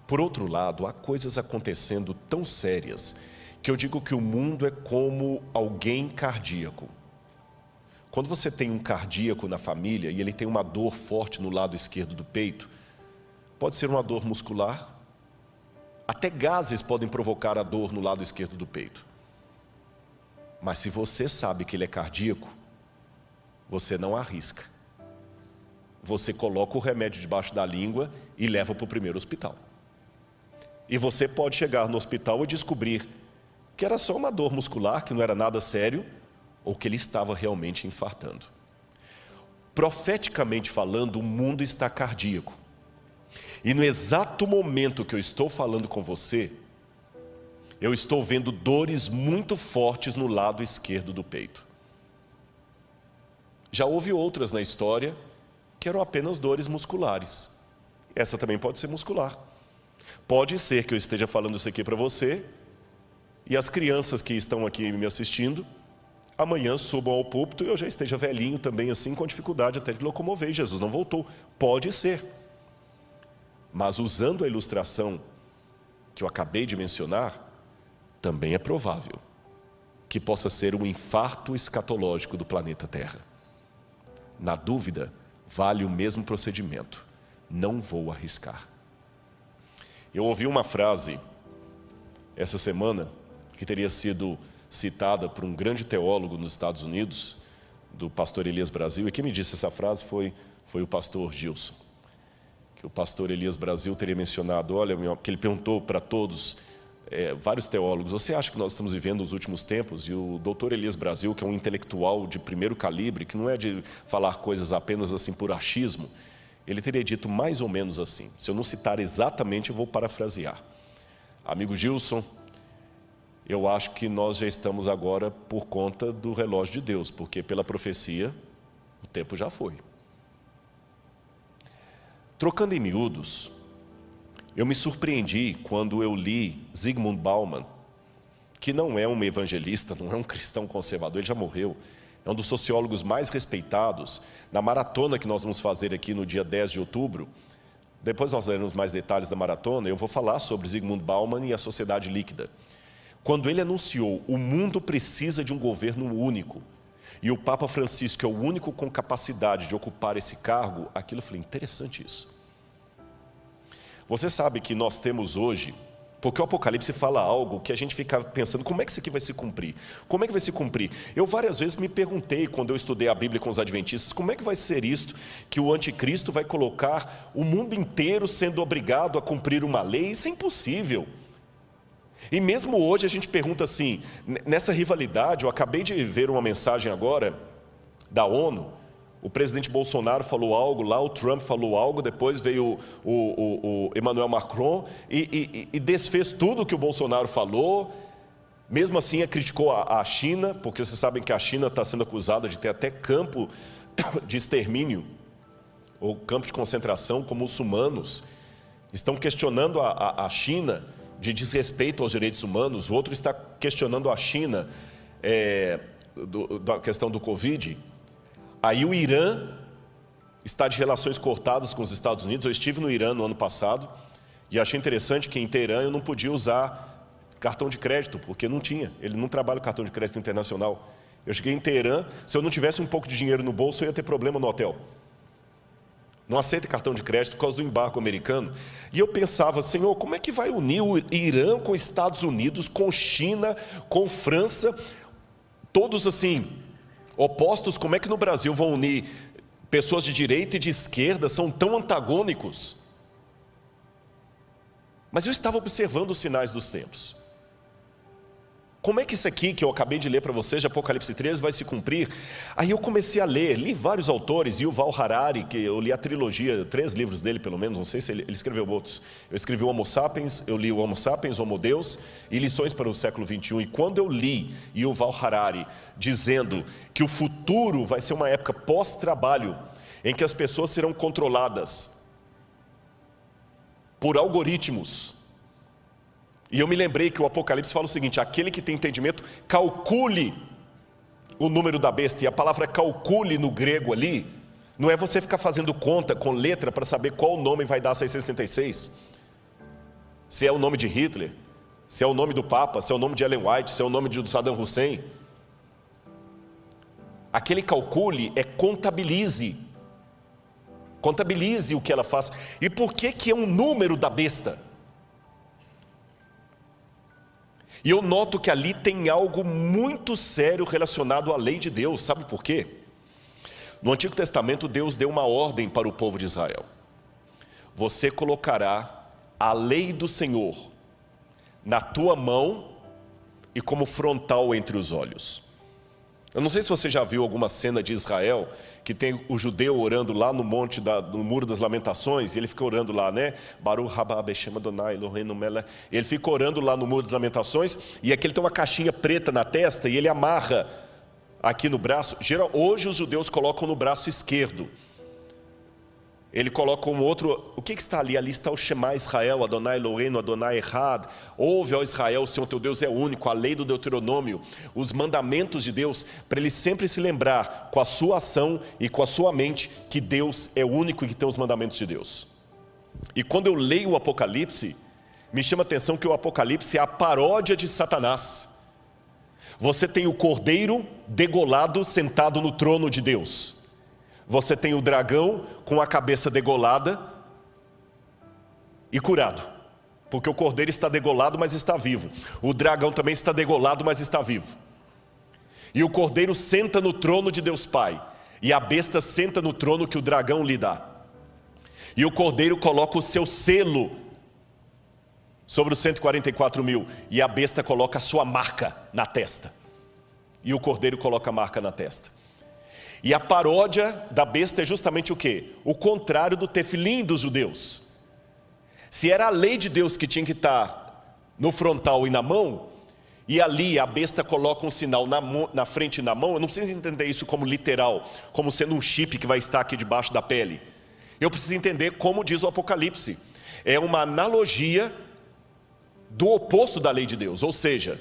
Por outro lado, há coisas acontecendo tão sérias que eu digo que o mundo é como alguém cardíaco. Quando você tem um cardíaco na família e ele tem uma dor forte no lado esquerdo do peito, pode ser uma dor muscular, até gases podem provocar a dor no lado esquerdo do peito. Mas se você sabe que ele é cardíaco, você não arrisca. Você coloca o remédio debaixo da língua e leva para o primeiro hospital. E você pode chegar no hospital e descobrir que era só uma dor muscular, que não era nada sério, ou que ele estava realmente infartando. Profeticamente falando, o mundo está cardíaco. E no exato momento que eu estou falando com você, eu estou vendo dores muito fortes no lado esquerdo do peito. Já houve outras na história que eram apenas dores musculares. Essa também pode ser muscular. Pode ser que eu esteja falando isso aqui para você e as crianças que estão aqui me assistindo, amanhã subam ao púlpito e eu já esteja velhinho também assim, com dificuldade até de locomover, e Jesus não voltou. Pode ser. Mas usando a ilustração que eu acabei de mencionar, também é provável que possa ser um infarto escatológico do planeta Terra. Na dúvida, vale o mesmo procedimento. Não vou arriscar. Eu ouvi uma frase essa semana que teria sido citada por um grande teólogo nos Estados Unidos, do pastor Elias Brasil, e quem me disse essa frase foi o pastor Gilson, que o pastor Elias Brasil teria mencionado, olha, que ele perguntou para todos, vários teólogos, você acha que nós estamos vivendo os últimos tempos? E o doutor Elias Brasil, que é um intelectual de primeiro calibre, que não é de falar coisas apenas assim por achismo, ele teria dito mais ou menos assim. Se eu não citar exatamente, eu vou parafrasear. Amigo Gilson, eu acho que nós já estamos agora por conta do relógio de Deus, porque pela profecia, o tempo já foi. Trocando em miúdos, eu me surpreendi quando eu li Zygmunt Bauman, que não é um evangelista, não é um cristão conservador, ele já morreu, é um dos sociólogos mais respeitados. Na maratona que nós vamos fazer aqui no dia 10 de outubro, depois nós leremos mais detalhes da maratona, eu vou falar sobre Zygmunt Bauman e a sociedade líquida. Quando ele anunciou, o mundo precisa de um governo único, e o Papa Francisco é o único com capacidade de ocupar esse cargo, aquilo eu falei, interessante isso. Você sabe que nós temos hoje, porque o Apocalipse fala algo que a gente fica pensando, como é que isso aqui vai se cumprir? Como é que vai se cumprir? Eu várias vezes me perguntei, quando eu estudei a Bíblia com os adventistas, como é que vai ser isto, que o anticristo vai colocar o mundo inteiro sendo obrigado a cumprir uma lei? Isso é impossível. E mesmo hoje a gente pergunta assim, nessa rivalidade, eu acabei de ver uma mensagem agora da ONU, o presidente Bolsonaro falou algo lá, o Trump falou algo, depois veio o Emmanuel Macron e desfez tudo o que o Bolsonaro falou, mesmo assim criticou a China, porque vocês sabem que a China está sendo acusada de ter até campo de extermínio, ou campo de concentração com muçulmanos, estão questionando a China de desrespeito aos direitos humanos, o outro está questionando a China da questão do Covid. Aí o Irã está de relações cortadas com os Estados Unidos. Eu estive no Irã no ano passado e achei interessante que em Teherã eu não podia usar cartão de crédito, porque não tinha, ele não trabalha com cartão de crédito internacional. Eu cheguei em Teherã, se eu não tivesse um pouco de dinheiro no bolso, eu ia ter problema no hotel. Não aceita cartão de crédito por causa do embargo americano. E eu pensava, Senhor, como é que vai unir o Irã com os Estados Unidos, com China, com França, todos assim, opostos? Como é que no Brasil vão unir pessoas de direita e de esquerda, são tão antagônicos? Mas eu estava observando os sinais dos tempos. Como é que isso aqui que eu acabei de ler para vocês, de Apocalipse 13, vai se cumprir? Aí eu comecei a ler, li vários autores, Yuval Harari, que eu li a trilogia, 3 livros dele pelo menos, não sei se ele escreveu outros. Eu escrevi o Homo Sapiens, eu li o Homo Sapiens, Homo Deus e Lições para o Século XXI. E quando eu li Yuval Harari dizendo que o futuro vai ser uma época pós-trabalho, em que as pessoas serão controladas por algoritmos, e eu me lembrei que o Apocalipse fala o seguinte, aquele que tem entendimento, calcule o número da besta. E a palavra calcule no grego ali, não é você ficar fazendo conta com letra para saber qual nome vai dar 666. Se é o nome de Hitler, se é o nome do Papa, se é o nome de Ellen White, se é o nome de Saddam Hussein. Aquele calcule é contabilize. Contabilize o que ela faz. E por que é um número da besta? E eu noto que ali tem algo muito sério relacionado à lei de Deus. Sabe por quê? No Antigo Testamento, Deus deu uma ordem para o povo de Israel. Você colocará a lei do Senhor na tua mão e como frontal entre os olhos. Eu não sei se você já viu alguma cena de Israel, que tem o judeu orando lá no monte, no Muro das Lamentações, e ele fica orando lá, né? Baruch haba Beshem Adonai Eloheinu melech. Ele fica orando lá no Muro das Lamentações, e aqui ele tem uma caixinha preta na testa, e ele amarra aqui no braço. Hoje os judeus colocam no braço esquerdo. Ele coloca um outro, o que está ali? Ali está o Shema Israel, Adonai Eloheinu, Adonai Echad. Ouve, ó Israel, o Senhor teu Deus é único, a lei do Deuteronômio, os mandamentos de Deus, para ele sempre se lembrar com a sua ação e com a sua mente que Deus é único e que tem os mandamentos de Deus. E quando eu leio o Apocalipse, me chama a atenção que o Apocalipse é a paródia de Satanás. Você tem o cordeiro degolado sentado no trono de Deus. Você tem o dragão com a cabeça degolada e curado, porque o cordeiro está degolado, mas está vivo. O dragão também está degolado, mas está vivo. E o cordeiro senta no trono de Deus Pai, e a besta senta no trono que o dragão lhe dá. E o cordeiro coloca o seu selo sobre os 144 mil, e a besta coloca a sua marca na testa. E o cordeiro coloca a marca na testa. E a paródia da besta é justamente o quê? O contrário do tefilim dos judeus. Se era a lei de Deus que tinha que estar no frontal e na mão, e ali a besta coloca um sinal na frente e na mão, eu não preciso entender isso como literal, como sendo um chip que vai estar aqui debaixo da pele. Eu preciso entender como diz o Apocalipse. É uma analogia do oposto da lei de Deus, ou seja,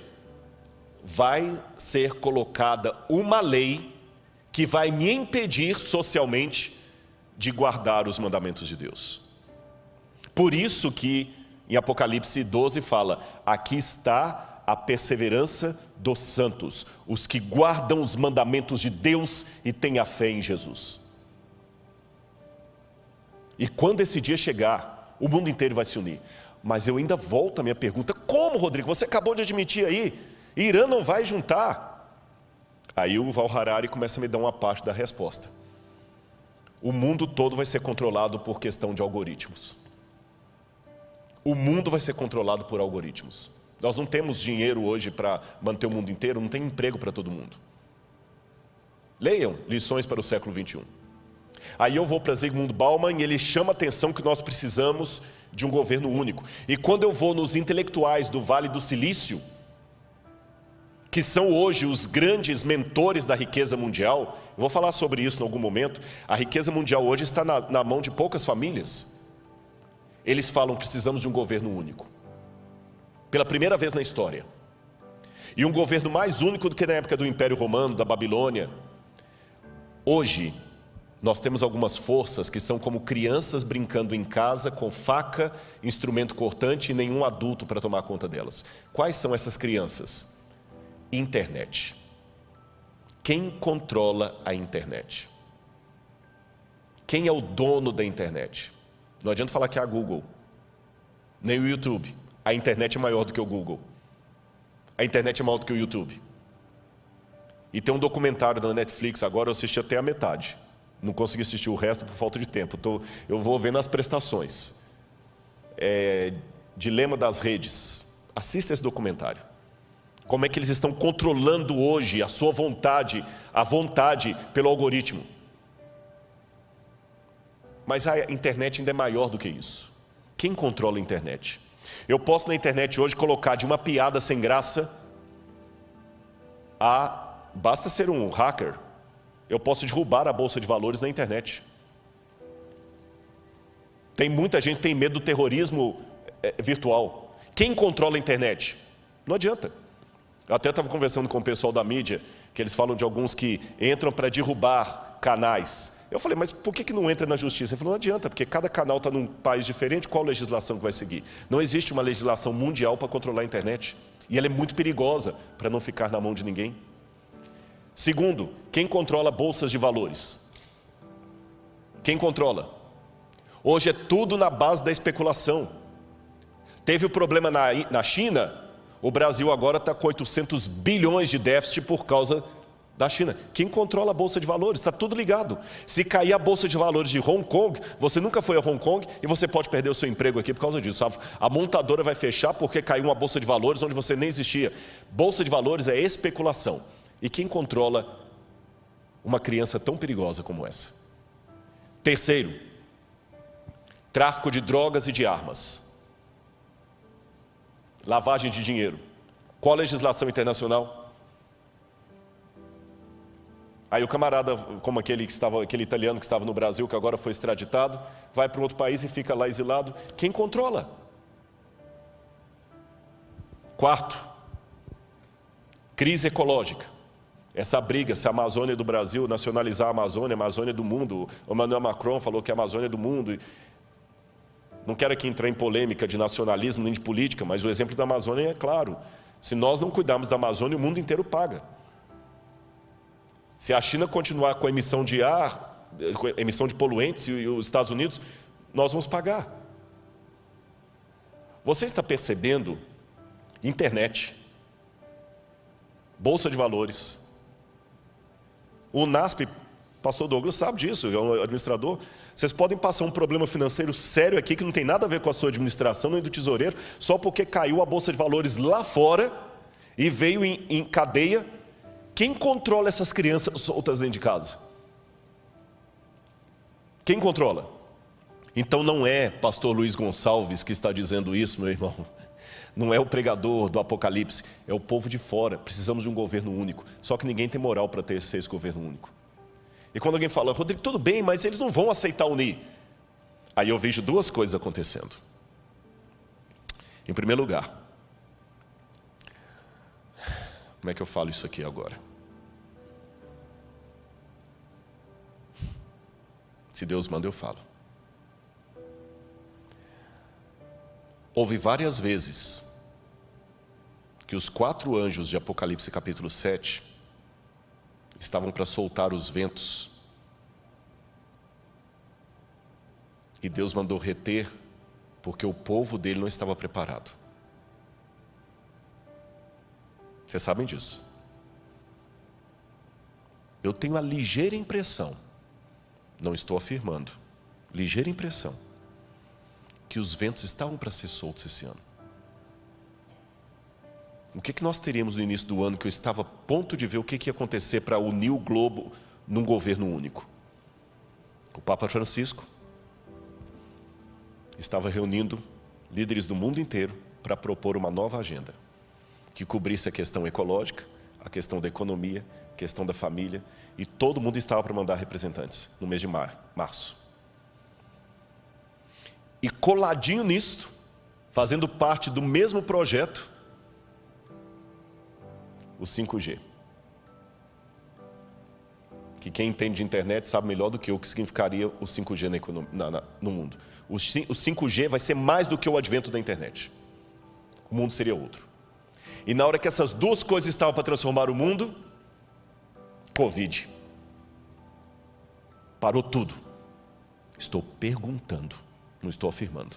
vai ser colocada uma lei que vai me impedir socialmente de guardar os mandamentos de Deus. Por isso que em Apocalipse 12 fala, aqui está a perseverança dos santos, os que guardam os mandamentos de Deus e têm a fé em Jesus. E quando esse dia chegar, o mundo inteiro vai se unir. Mas eu ainda volto à minha pergunta, como, Rodrigo? Você acabou de admitir aí, Irã não vai juntar. Aí o Val Harari começa a me dar uma parte da resposta. O mundo todo vai ser controlado por questão de algoritmos. O mundo vai ser controlado por algoritmos. Nós não temos dinheiro hoje para manter o mundo inteiro, não tem emprego para todo mundo. Leiam Lições para o século 21. Aí eu vou para Zygmunt Bauman e ele chama a atenção que nós precisamos de um governo único. E quando eu vou nos intelectuais do Vale do Silício, que são hoje os grandes mentores da riqueza mundial, eu vou falar sobre isso em algum momento, a riqueza mundial hoje está na mão de poucas famílias. Eles falam, precisamos de um governo único. Pela primeira vez na história. E um governo mais único do que na época do Império Romano, da Babilônia. Hoje, nós temos algumas forças que são como crianças brincando em casa com faca, instrumento cortante e nenhum adulto para tomar conta delas. Quais são essas crianças? Internet. Quem controla a internet? Quem é o dono da internet? Não adianta falar que é a Google, nem o YouTube. A internet é maior do que o Google. A internet é maior do que o YouTube. E tem um documentário da Netflix agora, eu assisti até a metade. Não consegui assistir o resto por falta de tempo. Eu vou vendo as prestações. Dilema das redes. Assista esse documentário. Como é que eles estão controlando hoje a sua vontade, a vontade pelo algoritmo. Mas a internet ainda é maior do que isso. Quem controla a internet? Eu posso na internet hoje colocar de uma piada sem graça basta ser um hacker, eu posso derrubar a bolsa de valores na internet. Tem muita gente que tem medo do terrorismo virtual. Quem controla a internet? Não adianta. Eu até estava conversando com o pessoal da mídia, que eles falam de alguns que entram para derrubar canais. Eu falei, mas por que não entra na justiça? Ele falou, não adianta, porque cada canal está num país diferente, qual legislação que vai seguir? Não existe uma legislação mundial para controlar a internet. E ela é muito perigosa para não ficar na mão de ninguém. Segundo, quem controla bolsas de valores? Quem controla? Hoje é tudo na base da especulação. Teve o problema na China, o Brasil agora está com 800 bilhões de déficit por causa da China. Quem controla a bolsa de valores? Está tudo ligado. Se cair a bolsa de valores de Hong Kong, você nunca foi a Hong Kong e você pode perder o seu emprego aqui por causa disso. A montadora vai fechar porque caiu uma bolsa de valores onde você nem existia. Bolsa de valores é especulação. E quem controla uma criança tão perigosa como essa? Terceiro, tráfico de drogas e de armas. Lavagem de dinheiro. Qual a legislação internacional? Aí o camarada, como aquele italiano que estava no Brasil, que agora foi extraditado, vai para um outro país e fica lá exilado. Quem controla? Quarto, crise ecológica. Essa briga, se a Amazônia do Brasil nacionalizar a Amazônia do mundo. O Emmanuel Macron falou que a Amazônia é do mundo. Não quero aqui entrar em polêmica de nacionalismo nem de política, mas o exemplo da Amazônia é claro. Se nós não cuidarmos da Amazônia, o mundo inteiro paga. Se a China continuar com a emissão de ar, com a emissão de poluentes e os Estados Unidos, nós vamos pagar. Você está percebendo? Internet, bolsa de valores, O NASP, pastor Douglas sabe disso, é um administrador. Vocês podem passar um problema financeiro sério aqui, que não tem nada a ver com a sua administração, nem do tesoureiro, só porque caiu a Bolsa de Valores lá fora e veio em cadeia. Quem controla essas crianças soltas dentro de casa? Quem controla? Então não é pastor Luiz Gonçalves que está dizendo isso, meu irmão. Não é o pregador do Apocalipse, é o povo de fora. Precisamos de um governo único. Só que ninguém tem moral para ter esse governo único. E quando alguém fala, Rodrigo, tudo bem, mas eles não vão aceitar unir. Aí eu vejo duas coisas acontecendo. Em primeiro lugar, como é que eu falo isso aqui agora? Se Deus manda, eu falo. Houve várias vezes que os 4 anjos de Apocalipse capítulo 7 estavam para soltar os ventos. E Deus mandou reter, porque o povo dele não estava preparado. Vocês sabem disso. Eu tenho a ligeira impressão, não estou afirmando, ligeira impressão, que os ventos estavam para ser soltos esse ano. O que nós teríamos no início do ano, que eu estava a ponto de ver o que ia acontecer para unir o globo num governo único? O Papa Francisco estava reunindo líderes do mundo inteiro para propor uma nova agenda, que cobrisse a questão ecológica, a questão da economia, a questão da família, e todo mundo estava para mandar representantes no mês de março. E coladinho nisto, fazendo parte do mesmo projeto, o 5G. Que quem entende de internet sabe melhor do que eu o que significaria o 5G no mundo. O 5G vai ser mais do que o advento da internet. O mundo seria outro. E na hora que essas duas coisas estavam para transformar o mundo, Covid. Parou tudo. Estou perguntando, não estou afirmando.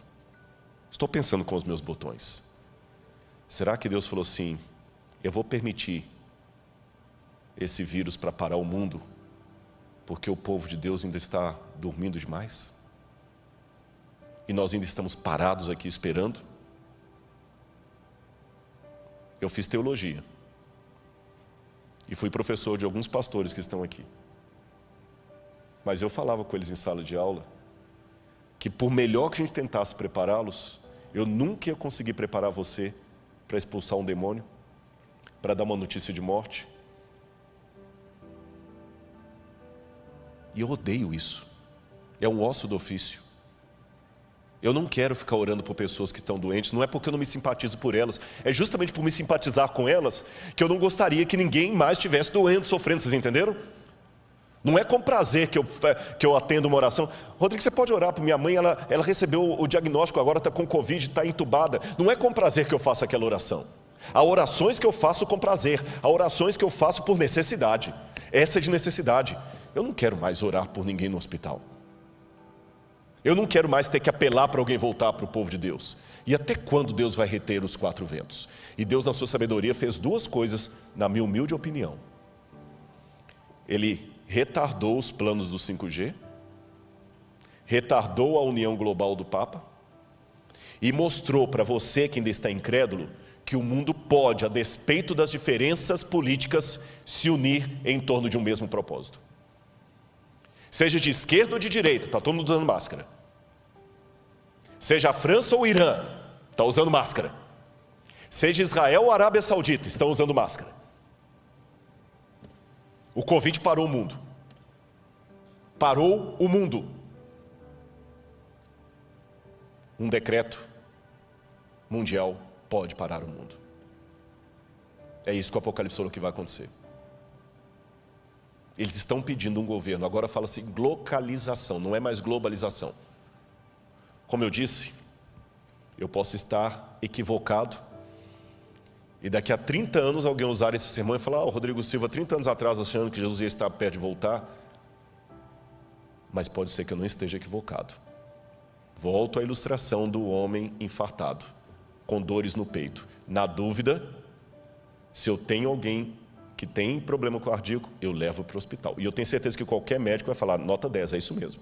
Estou pensando com os meus botões. Será que Deus falou assim, eu vou permitir esse vírus para parar o mundo, porque o povo de Deus ainda está dormindo demais? E nós ainda estamos parados aqui esperando? Eu fiz teologia. E fui professor de alguns pastores que estão aqui. Mas eu falava com eles em sala de aula, que por melhor que a gente tentasse prepará-los, eu nunca ia conseguir preparar você para expulsar um demônio, para dar uma notícia de morte. E eu odeio isso. É um osso do ofício. Eu não quero ficar orando por pessoas que estão doentes, não é porque eu não me simpatizo por elas, é justamente por me simpatizar com elas, que eu não gostaria que ninguém mais estivesse doendo, sofrendo, vocês entenderam? Não é com prazer que eu atendo uma oração. Rodrigo, você pode orar para minha mãe, ela recebeu o diagnóstico, agora está com Covid, está entubada. Não é com prazer que eu faço aquela oração. Há orações que eu faço com prazer, há orações que eu faço por necessidade. Essa é de necessidade. Eu não quero mais orar por ninguém no hospital. Eu não quero mais ter que apelar para alguém voltar para o povo de Deus. E até quando Deus vai reter os 4 ventos? E Deus, na sua sabedoria, fez 2 coisas, na minha humilde opinião. Ele retardou os planos do 5G, retardou a união global do Papa, e mostrou para você que ainda está incrédulo, que o mundo pode, a despeito das diferenças políticas, se unir em torno de um mesmo propósito. Seja de esquerda ou de direita, está todo mundo usando máscara. Seja a França ou o Irã, está usando máscara. Seja Israel ou Arábia Saudita, estão usando máscara. O Covid parou o mundo. Parou o mundo. Um decreto mundial pode parar o mundo. É isso que o Apocalipse falou que vai acontecer. Eles estão pedindo um governo, agora fala-se localização, não é mais globalização. Como eu disse, eu posso estar equivocado, e daqui a 30 anos alguém usar esse sermão e falar, o Rodrigo Silva, 30 anos atrás, achando que Jesus ia estar perto de voltar, mas pode ser que eu não esteja equivocado. Volto à ilustração do homem infartado, com dores no peito. Na dúvida, se eu tenho alguém que tem problema cardíaco, eu levo para o hospital. E eu tenho certeza que qualquer médico vai falar, nota 10, é isso mesmo.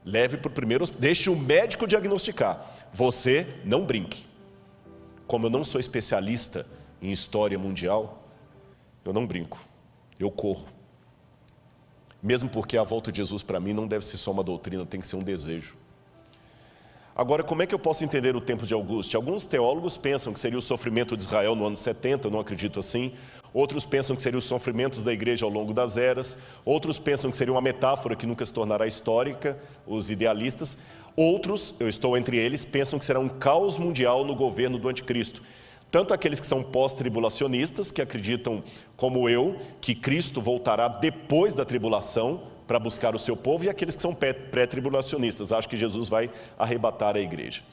Leve para o primeiro hospital, deixe o médico diagnosticar. Você não brinque. Como eu não sou especialista em história mundial, eu não brinco, eu corro. Mesmo porque a volta de Jesus para mim não deve ser só uma doutrina, tem que ser um desejo. Agora, como é que eu posso entender o tempo de Augusto? Alguns teólogos pensam que seria o sofrimento de Israel no ano 70, eu não acredito assim. Outros pensam que seriam os sofrimentos da igreja ao longo das eras. Outros pensam que seria uma metáfora que nunca se tornará histórica, os idealistas. Outros, eu estou entre eles, pensam que será um caos mundial no governo do anticristo. Tanto aqueles que são pós-tribulacionistas, que acreditam, como eu, que Cristo voltará depois da tribulação para buscar o seu povo, e aqueles que são pré-tribulacionistas, acham que Jesus vai arrebatar a igreja.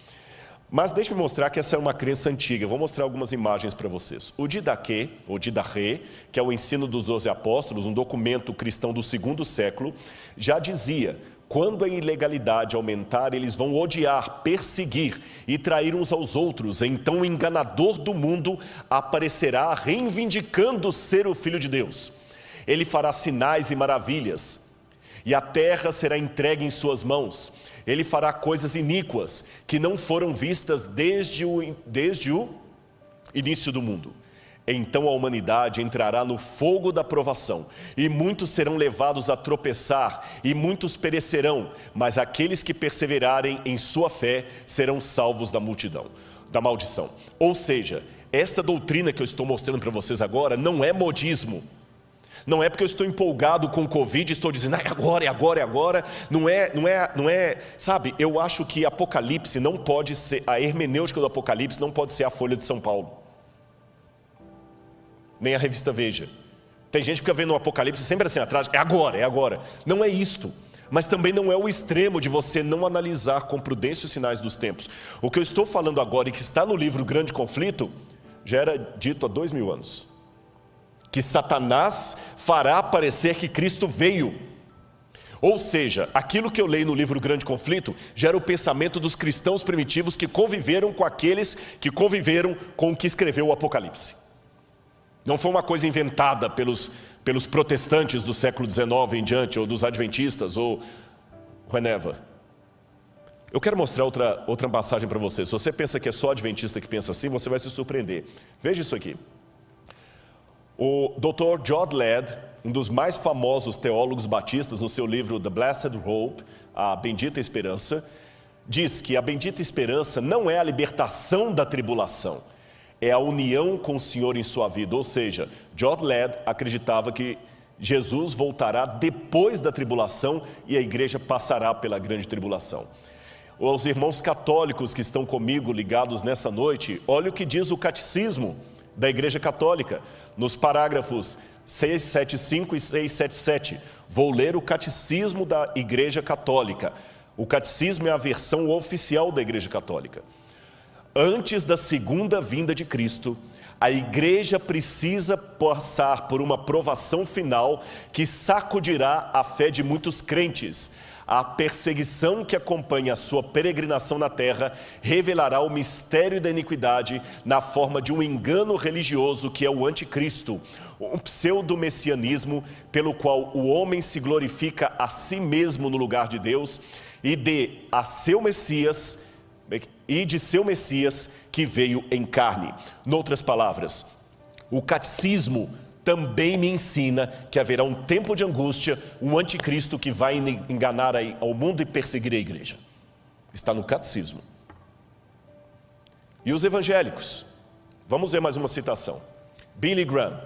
Mas deixe-me mostrar que essa é uma crença antiga. Eu vou mostrar algumas imagens para vocês. O Didaquê, ou Didaquê, que é o ensino dos 12 apóstolos, um documento cristão do 2º século, já dizia: quando a ilegalidade aumentar, eles vão odiar, perseguir e trair uns aos outros. Então o enganador do mundo aparecerá reivindicando ser o Filho de Deus. Ele fará sinais e maravilhas, e a terra será entregue em suas mãos. Ele fará coisas iníquas que não foram vistas desde o início do mundo. Então a humanidade entrará no fogo da provação, e muitos serão levados a tropeçar, e muitos perecerão, mas aqueles que perseverarem em sua fé serão salvos da maldição. Ou seja, essa doutrina que eu estou mostrando para vocês agora não é modismo. Não é porque eu estou empolgado com o Covid, estou dizendo, é agora. Não é, sabe, eu acho que Apocalipse não pode ser, a hermenêutica do Apocalipse não pode ser a Folha de São Paulo, nem a revista Veja. Tem gente que fica vendo o Apocalipse sempre assim atrás, é agora. Não é isto, mas também não é o extremo de você não analisar com prudência os sinais dos tempos. O que eu estou falando agora e que está no livro Grande Conflito, já era dito há 2000 anos. Que Satanás fará parecer que Cristo veio. Ou seja, aquilo que eu leio no livro Grande Conflito já era o pensamento dos cristãos primitivos que conviveram com aqueles que conviveram com o que escreveu o Apocalipse. Não foi uma coisa inventada pelos protestantes do século XIX em diante, ou dos adventistas, ou whenever. Eu quero mostrar outra passagem para você. Se você pensa que é só adventista que pensa assim, você vai se surpreender. Veja isso aqui. O Dr. John Ladd, um dos mais famosos teólogos batistas, no seu livro The Blessed Hope, a Bendita Esperança, diz que a bendita esperança não é a libertação da tribulação, é a união com o Senhor em sua vida. Ou seja, John Ladd acreditava que Jesus voltará depois da tribulação e a igreja passará pela grande tribulação. Os irmãos católicos que estão comigo ligados nessa noite, olha o que diz o catecismo da Igreja Católica, nos parágrafos 675 e 677. Vou ler o catecismo da Igreja Católica. O catecismo é a versão oficial da Igreja Católica. Antes da segunda vinda de Cristo, a igreja precisa passar por uma provação final que sacudirá a fé de muitos crentes. A perseguição que acompanha a sua peregrinação na terra revelará o mistério da iniquidade na forma de um engano religioso que é o anticristo, um pseudo-messianismo pelo qual o homem se glorifica a si mesmo no lugar de Deus e de seu Messias que veio em carne. Noutras palavras, o catecismo também me ensina que haverá um tempo de angústia, um anticristo que vai enganar ao mundo e perseguir a igreja. Está no catecismo. E os evangélicos? Vamos ver mais uma citação. Billy Graham.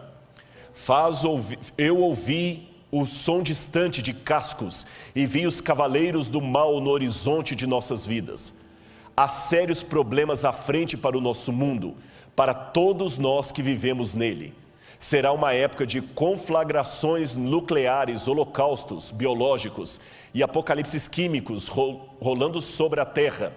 Eu ouvi o som distante de cascos e vi os cavaleiros do mal no horizonte de nossas vidas. Há sérios problemas à frente para o nosso mundo, para todos nós que vivemos nele. Será uma época de conflagrações nucleares, holocaustos biológicos e apocalipses químicos rolando sobre a terra,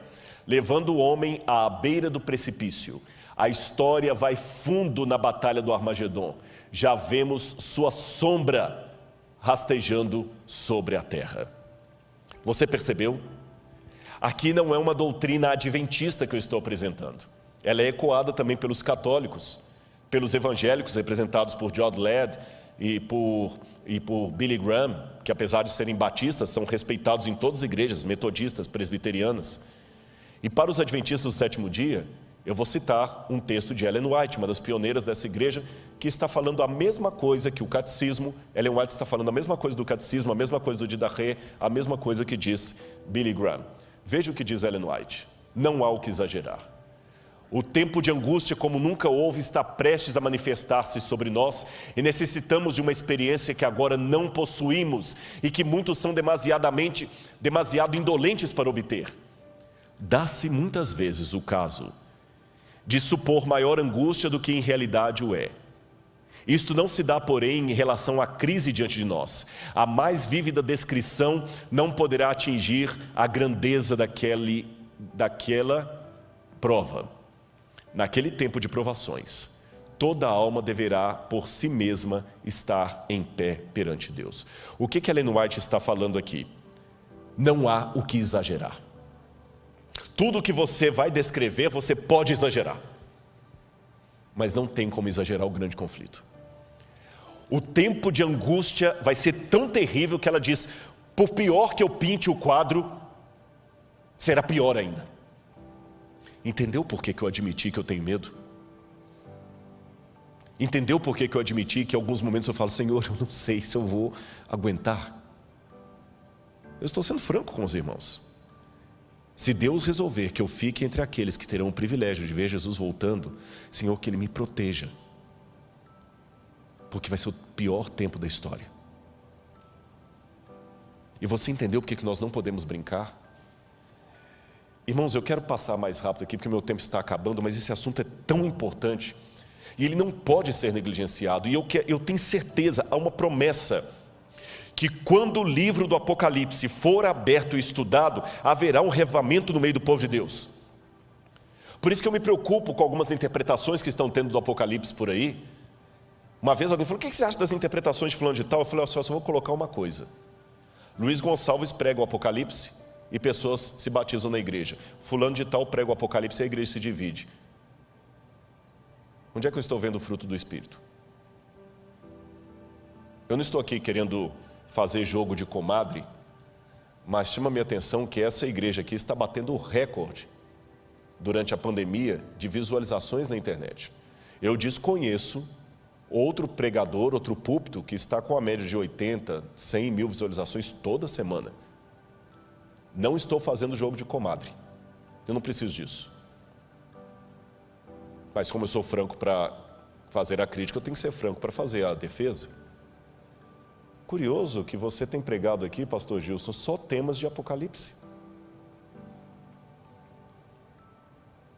levando o homem à beira do precipício. A história vai fundo na batalha do Armagedon. Já vemos sua sombra rastejando sobre a terra. Você percebeu? Aqui não é uma doutrina adventista que eu estou apresentando. Ela é ecoada também pelos católicos, pelos evangélicos representados por John Ladd e por Billy Graham, que apesar de serem batistas, são respeitados em todas as igrejas, metodistas, presbiterianas. E para os adventistas do sétimo dia, eu vou citar um texto de Ellen White, uma das pioneiras dessa igreja, que está falando a mesma coisa que o catecismo. Ellen White está falando a mesma coisa do catecismo, a mesma coisa do Didache, a mesma coisa que diz Billy Graham. Veja o que diz Ellen White: não há o que exagerar. O tempo de angústia como nunca houve está prestes a manifestar-se sobre nós e necessitamos de uma experiência que agora não possuímos e que muitos são demasiado indolentes para obter. Dá-se muitas vezes o caso de supor maior angústia do que em realidade o é. Isto não se dá, porém, em relação à crise diante de nós. A mais vívida descrição não poderá atingir a grandeza daquela prova. Naquele tempo de provações, toda alma deverá por si mesma estar em pé perante Deus. O que Ellen White está falando aqui? Não há o que exagerar. Tudo que você vai descrever, você pode exagerar. Mas não tem como exagerar o grande conflito. O tempo de angústia vai ser tão terrível que ela diz: por pior que eu pinte o quadro, será pior ainda. Entendeu por que eu admiti que eu tenho medo? Entendeu por que eu admiti que em alguns momentos eu falo: Senhor, eu não sei se eu vou aguentar? Eu estou sendo franco com os irmãos. Se Deus resolver que eu fique entre aqueles que terão o privilégio de ver Jesus voltando, Senhor, que Ele me proteja, porque vai ser o pior tempo da história. E você entendeu por que nós não podemos brincar? Irmãos, eu quero passar mais rápido aqui, porque o meu tempo está acabando, mas esse assunto é tão importante, e ele não pode ser negligenciado, e eu tenho certeza, há uma promessa, que quando o livro do Apocalipse for aberto e estudado, haverá um revivamento no meio do povo de Deus. Por isso que eu me preocupo com algumas interpretações que estão tendo do Apocalipse por aí. Uma vez alguém falou: o que você acha das interpretações de fulano de tal? Eu falei: eu só vou colocar uma coisa. Luiz Gonçalves prega o Apocalipse e pessoas se batizam na igreja. Fulano de tal prega o Apocalipse e a igreja se divide. Onde é que eu estou vendo o fruto do Espírito? Eu não estou aqui querendo fazer jogo de comadre, mas chama minha atenção que essa igreja aqui está batendo o recorde durante a pandemia de visualizações na internet. Eu desconheço outro pregador, outro púlpito que está com a média de 80, 100 mil visualizações toda semana. Não estou fazendo jogo de comadre, eu não preciso disso. Mas como eu sou franco para fazer a crítica, eu tenho que ser franco para fazer a defesa. Curioso que você tem pregado aqui, pastor Gilson, só temas de Apocalipse.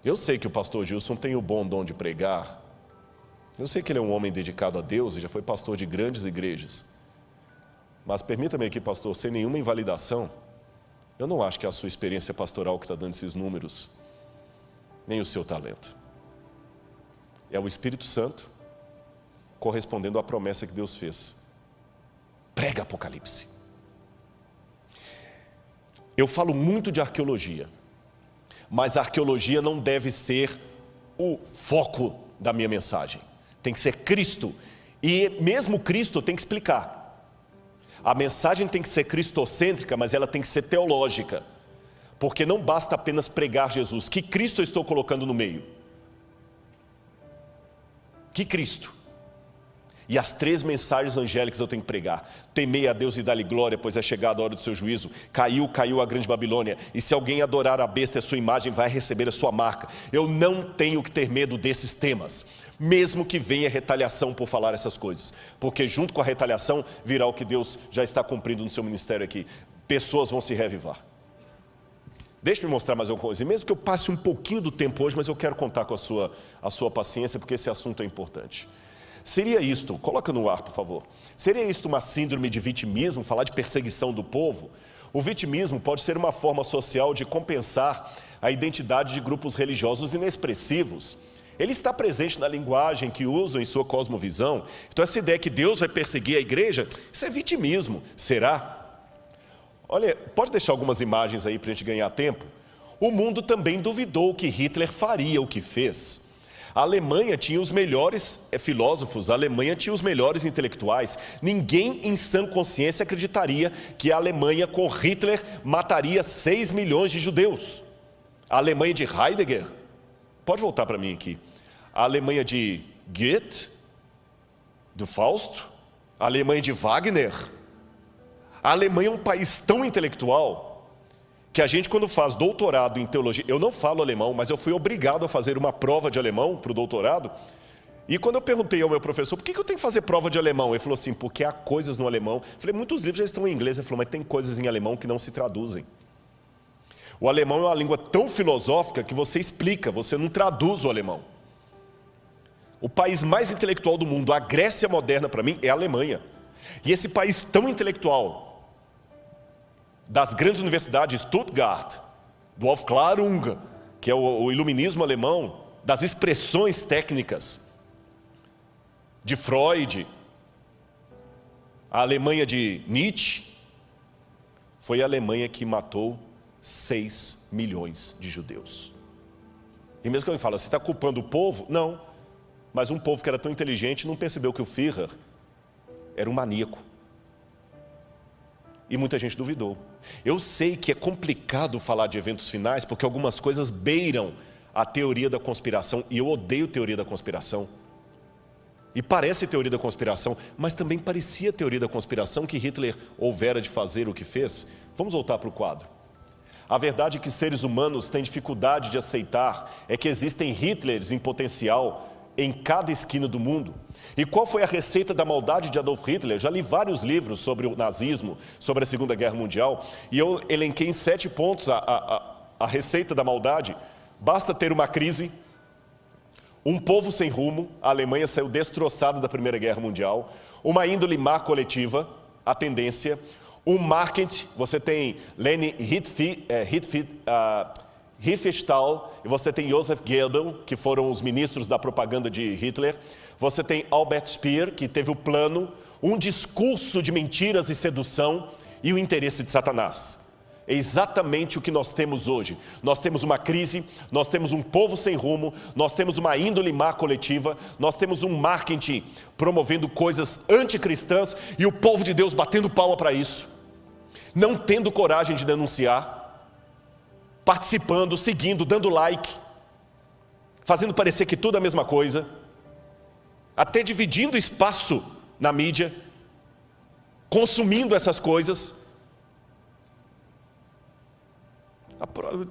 Eu sei que o pastor Gilson tem o bom dom de pregar. Eu sei que ele é um homem dedicado a Deus e já foi pastor de grandes igrejas. Mas permita-me aqui, pastor, sem nenhuma invalidação, eu não acho que é a sua experiência pastoral que está dando esses números, nem o seu talento. É o Espírito Santo correspondendo à promessa que Deus fez. Prega Apocalipse. Eu falo muito de arqueologia, mas a arqueologia não deve ser o foco da minha mensagem. Tem que ser Cristo. E mesmo Cristo tem que explicar. A mensagem tem que ser cristocêntrica, mas ela tem que ser teológica. Porque não basta apenas pregar Jesus. Que Cristo eu estou colocando no meio? Que Cristo? E as 3 mensagens angélicas eu tenho que pregar. Temei a Deus e dá-lhe glória, pois é chegada a hora do seu juízo. Caiu a grande Babilônia. E se alguém adorar a besta e a sua imagem, vai receber a sua marca. Eu não tenho que ter medo desses temas, mesmo que venha retaliação por falar essas coisas. Porque junto com a retaliação virá o que Deus já está cumprindo no seu ministério aqui. Pessoas vão se reavivar. Deixe-me mostrar mais uma coisa. E mesmo que eu passe um pouquinho do tempo hoje, mas eu quero contar com a sua paciência, porque esse assunto é importante. Seria isto, coloca no ar por favor, seria isto uma síndrome de vitimismo, falar de perseguição do povo? O vitimismo pode ser uma forma social de compensar a identidade de grupos religiosos inexpressivos. Ele está presente na linguagem que usam em sua cosmovisão. Então essa ideia que Deus vai perseguir a igreja, isso é vitimismo, será? Olha, pode deixar algumas imagens aí para a gente ganhar tempo? O mundo também duvidou que Hitler faria o que fez. A Alemanha tinha os melhores filósofos, a Alemanha tinha os melhores intelectuais. Ninguém em sã consciência acreditaria que a Alemanha com Hitler mataria 6 milhões de judeus. A Alemanha de Heidegger, pode voltar para mim aqui, a Alemanha de Goethe, do Fausto, a Alemanha de Wagner. A Alemanha é um país tão intelectual que a gente, quando faz doutorado em teologia, eu não falo alemão, mas eu fui obrigado a fazer uma prova de alemão para o doutorado. E quando eu perguntei ao meu professor, por que eu tenho que fazer prova de alemão? Ele falou assim, porque há coisas no alemão. Eu falei, muitos livros já estão em inglês. Ele falou, mas tem coisas em alemão que não se traduzem. O alemão é uma língua tão filosófica que você explica, você não traduz o alemão. O país mais intelectual do mundo, a Grécia moderna para mim, é a Alemanha. E esse país tão intelectual, das grandes universidades, Stuttgart, do Aufklärung, que é o iluminismo alemão, das expressões técnicas de Freud, a Alemanha de Nietzsche, foi a Alemanha que matou 6 milhões de judeus. E mesmo que alguém fale, você está culpando o povo? Não, mas um povo que era tão inteligente não percebeu que o Führer era um maníaco. E muita gente duvidou. Eu sei que é complicado falar de eventos finais, porque algumas coisas beiram a teoria da conspiração, e eu odeio teoria da conspiração. E parece teoria da conspiração, mas também parecia teoria da conspiração que Hitler houvera de fazer o que fez. Vamos voltar para o quadro. A verdade é que seres humanos têm dificuldade de aceitar é que existem Hitlers em potencial em cada esquina do mundo. E qual foi a receita da maldade de Adolf Hitler? Já li vários livros sobre o nazismo, sobre a Segunda Guerra Mundial, e eu elenquei em 7 pontos a receita da maldade. Basta ter uma crise, um povo sem rumo, a Alemanha saiu destroçada da Primeira Guerra Mundial, uma índole má coletiva, a tendência, um marketing, você tem Leni Riefenstahl, e você tem Joseph Goebbels, que foram os ministros da propaganda de Hitler. Você tem Albert Speer, que teve o plano, um discurso de mentiras e sedução e o interesse de Satanás. É exatamente o que nós temos hoje. Nós temos uma crise, nós temos um povo sem rumo, nós temos uma índole má coletiva, nós temos um marketing promovendo coisas anticristãs e o povo de Deus batendo palma para isso, não tendo coragem de denunciar, participando, seguindo, dando like, fazendo parecer que tudo é a mesma coisa, até dividindo espaço na mídia, consumindo essas coisas,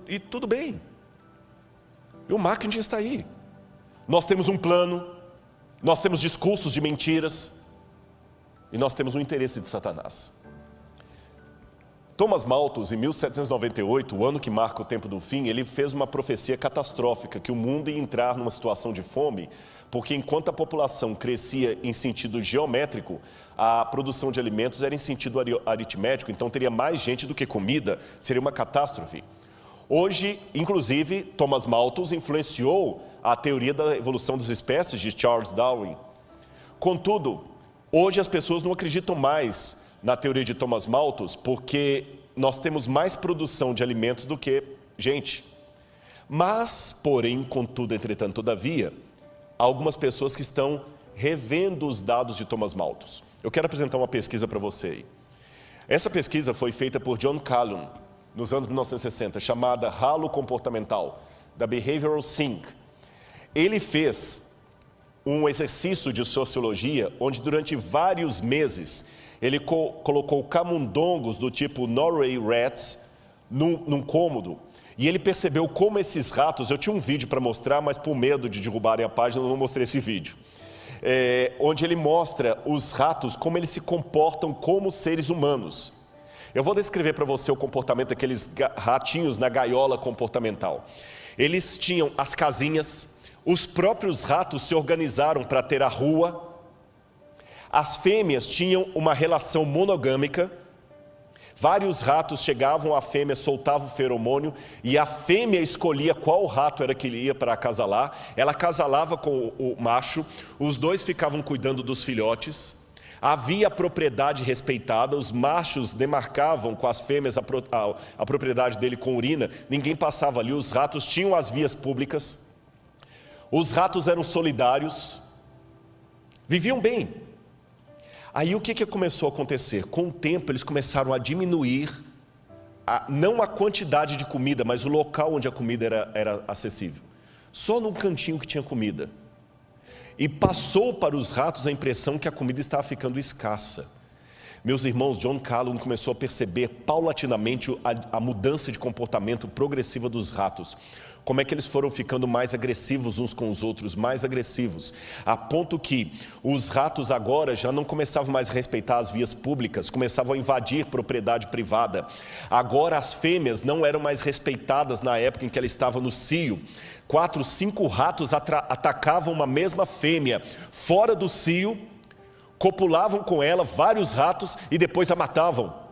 e tudo bem, e o marketing está aí. Nós temos um plano, nós temos discursos de mentiras, e nós temos um interesse de Satanás. Thomas Malthus, em 1798, o ano que marca o tempo do fim, ele fez uma profecia catastrófica, que o mundo ia entrar numa situação de fome, porque enquanto a população crescia em sentido geométrico, a produção de alimentos era em sentido aritmético, então teria mais gente do que comida, seria uma catástrofe. Hoje, inclusive, Thomas Malthus influenciou a teoria da evolução das espécies de Charles Darwin. Contudo, hoje as pessoas não acreditam mais na teoria de Thomas Malthus, porque nós temos mais produção de alimentos do que gente. Mas, porém, contudo, entretanto, todavia, há algumas pessoas que estão revendo os dados de Thomas Malthus. Eu quero apresentar uma pesquisa para você aí. Essa pesquisa foi feita por John Calhoun, nos anos 1960, chamada Halo Comportamental, da Behavioral Sync. Ele fez um exercício de sociologia, onde durante vários meses, ele colocou camundongos do tipo Norway Rats num cômodo, e ele percebeu como esses ratos, eu tinha um vídeo para mostrar, mas por medo de derrubarem a página, eu não mostrei esse vídeo, onde ele mostra os ratos, como eles se comportam como seres humanos. Eu vou descrever para você o comportamento daqueles ratinhos na gaiola comportamental. Eles tinham as casinhas, os próprios ratos se organizaram para ter a rua. As fêmeas tinham uma relação monogâmica. Vários ratos chegavam, a fêmea soltava o feromônio e a fêmea escolhia qual rato era que ele ia para acasalar. Ela acasalava com o macho, os dois ficavam cuidando dos filhotes. Havia propriedade respeitada, os machos demarcavam com as fêmeas a propriedade dele com urina, ninguém passava ali, os ratos tinham as vias públicas. Os ratos eram solidários, viviam bem. Aí o que começou a acontecer? Com o tempo eles começaram a diminuir, não a quantidade de comida, mas o local onde a comida era acessível. Só num cantinho que tinha comida. E passou para os ratos a impressão que a comida estava ficando escassa. Meus irmãos, John Calhoun começou a perceber paulatinamente a mudança de comportamento progressiva dos ratos. Como é que eles foram ficando mais agressivos uns com os outros, mais agressivos, a ponto que os ratos agora já não começavam mais a respeitar as vias públicas, começavam a invadir propriedade privada. Agora as fêmeas não eram mais respeitadas na época em que ela estava no cio. 4, 5 ratos atacavam uma mesma fêmea fora do cio, copulavam com ela, vários ratos, e depois a matavam.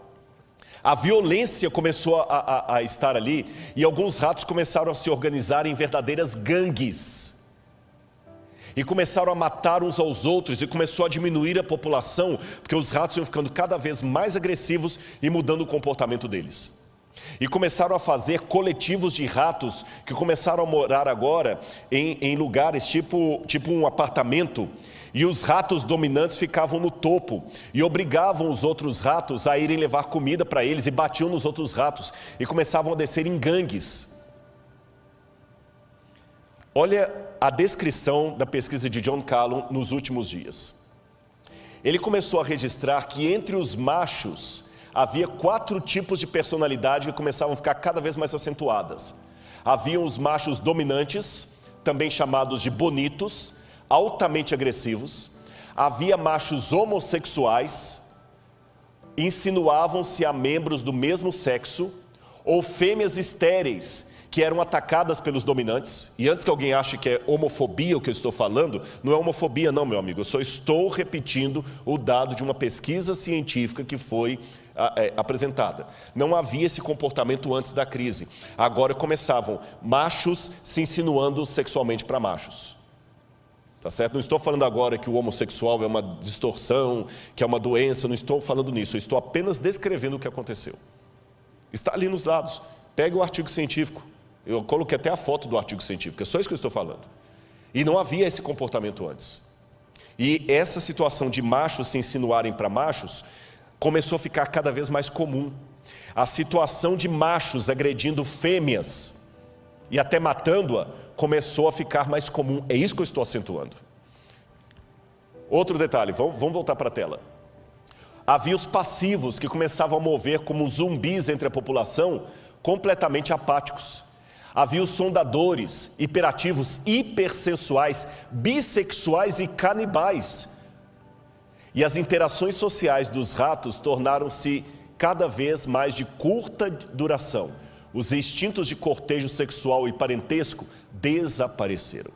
A violência começou a estar ali, e alguns ratos começaram a se organizar em verdadeiras gangues. E começaram a matar uns aos outros, e começou a diminuir a população, porque os ratos iam ficando cada vez mais agressivos e mudando o comportamento deles. E começaram a fazer coletivos de ratos, que começaram a morar agora em lugares tipo um apartamento, e os ratos dominantes ficavam no topo, e obrigavam os outros ratos a irem levar comida para eles, e batiam nos outros ratos, e começavam a descer em gangues. Olha a descrição da pesquisa de John Calhoun nos últimos dias. Ele começou a registrar que entre os machos havia 4 tipos de personalidade que começavam a ficar cada vez mais acentuadas. Haviam os machos dominantes, também chamados de bonitos, altamente agressivos. Havia machos homossexuais, insinuavam-se a membros do mesmo sexo, ou fêmeas estéreis, que eram atacadas pelos dominantes. E antes que alguém ache que é homofobia o que eu estou falando, não é homofobia não, meu amigo, eu só estou repetindo o dado de uma pesquisa científica que foi apresentada. Não havia esse comportamento antes da crise. Agora começavam machos se insinuando sexualmente para machos. Tá certo? Não estou falando agora que o homossexual é uma distorção, que é uma doença, não estou falando nisso, eu estou apenas descrevendo o que aconteceu. Está ali nos dados. Pegue o artigo científico. Eu coloquei até a foto do artigo científico, é só isso que eu estou falando. E não havia esse comportamento antes. E essa situação de machos se insinuarem para machos começou a ficar cada vez mais comum. A situação de machos agredindo fêmeas e até matando-a começou a ficar mais comum. É isso que eu estou acentuando. Outro detalhe, vamos voltar para a tela. Havia os passivos que começavam a mover como zumbis entre a população, completamente apáticos. Havia os sondadores, hiperativos, hipersensuais, bissexuais e canibais. E as interações sociais dos ratos tornaram-se cada vez mais de curta duração. Os instintos de cortejo sexual e parentesco desapareceram.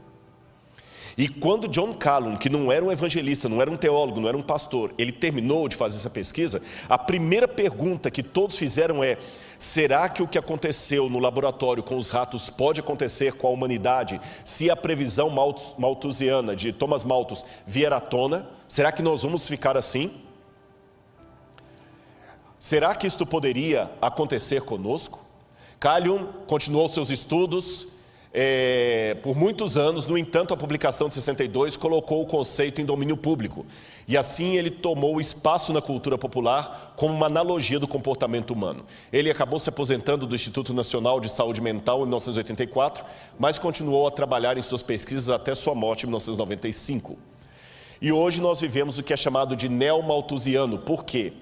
E quando John Calhoun, que não era um evangelista, não era um teólogo, não era um pastor, ele terminou de fazer essa pesquisa, a primeira pergunta que todos fizeram é: será que o que aconteceu no laboratório com os ratos pode acontecer com a humanidade se a previsão malthusiana de Thomas Malthus vier à tona? Será que nós vamos ficar assim? Será que isto poderia acontecer conosco? Calhoun continuou seus estudos por muitos anos. No entanto, a publicação de 62 colocou o conceito em domínio público. E assim ele tomou espaço na cultura popular como uma analogia do comportamento humano. Ele acabou se aposentando do Instituto Nacional de Saúde Mental em 1984, mas continuou a trabalhar em suas pesquisas até sua morte em 1995. E hoje nós vivemos o que é chamado de neo-malthusiano. Por quê?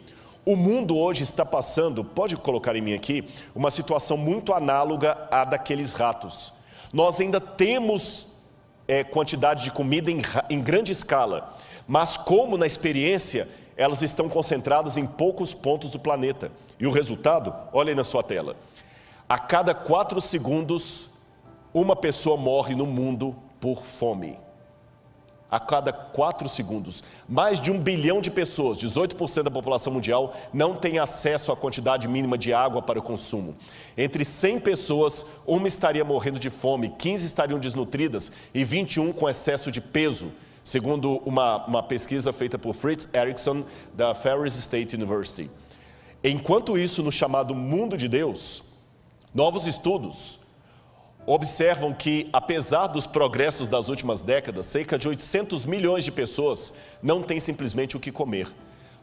O mundo hoje está passando, pode colocar em mim aqui, uma situação muito análoga à daqueles ratos. Nós ainda temos quantidade de comida em grande escala, mas como na experiência, elas estão concentradas em poucos pontos do planeta. E o resultado, olha aí na sua tela. A cada 4 segundos, uma pessoa morre no mundo por fome. A cada 4 segundos, mais de 1 bilhão de pessoas, 18% da população mundial, não tem acesso à quantidade mínima de água para o consumo. Entre 100 pessoas, uma estaria morrendo de fome, 15 estariam desnutridas e 21 com excesso de peso, segundo uma pesquisa feita por Fritz Erickson, da Ferris State University. Enquanto isso, no chamado mundo de Deus, novos estudos, observam que, apesar dos progressos das últimas décadas, cerca de 800 milhões de pessoas não têm simplesmente o que comer.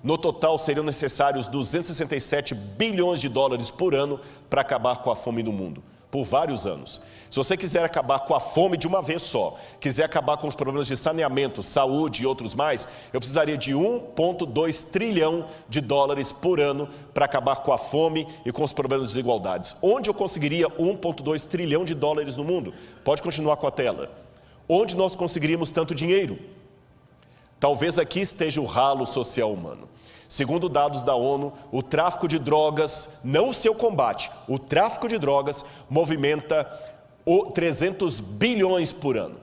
No total, seriam necessários 267 bilhões de dólares por ano para acabar com a fome no mundo, por vários anos. Se você quiser acabar com a fome de uma vez só, quiser acabar com os problemas de saneamento, saúde e outros mais, eu precisaria de 1,2 trilhão de dólares por ano para acabar com a fome e com os problemas de desigualdades. Onde eu conseguiria 1,2 trilhão de dólares no mundo? Pode continuar com a tela. Onde nós conseguiríamos tanto dinheiro? Talvez aqui esteja o ralo social humano. Segundo dados da ONU, o tráfico de drogas, não o seu combate, o tráfico de drogas movimenta 300 bilhões por ano.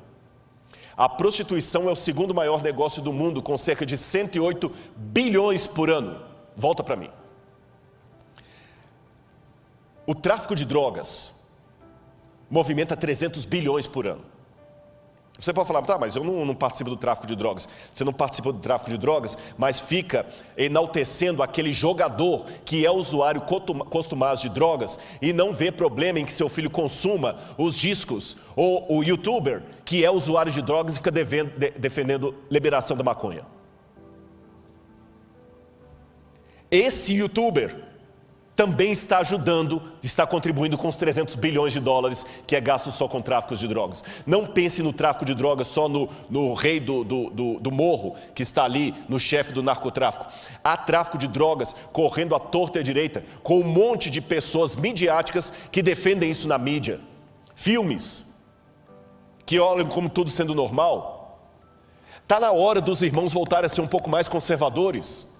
A prostituição é o segundo maior negócio do mundo, com cerca de 108 bilhões por ano. Volta para mim. O tráfico de drogas movimenta 300 bilhões por ano. Você pode falar, tá, mas eu não participo do tráfico de drogas. Você não participa do tráfico de drogas, mas fica enaltecendo aquele jogador que é usuário costumado de drogas e não vê problema em que seu filho consuma os discos, ou o youtuber que é usuário de drogas e fica defendendo liberação da maconha. Esse youtuber também está ajudando, está contribuindo com os 300 bilhões de dólares que é gasto só com tráfico de drogas. Não pense no tráfico de drogas só no rei do morro, que está ali, no chefe do narcotráfico. Há tráfico de drogas correndo à torta e à direita, com um monte de pessoas midiáticas que defendem isso na mídia. Filmes que olham como tudo sendo normal. Está na hora dos irmãos voltarem a ser um pouco mais conservadores.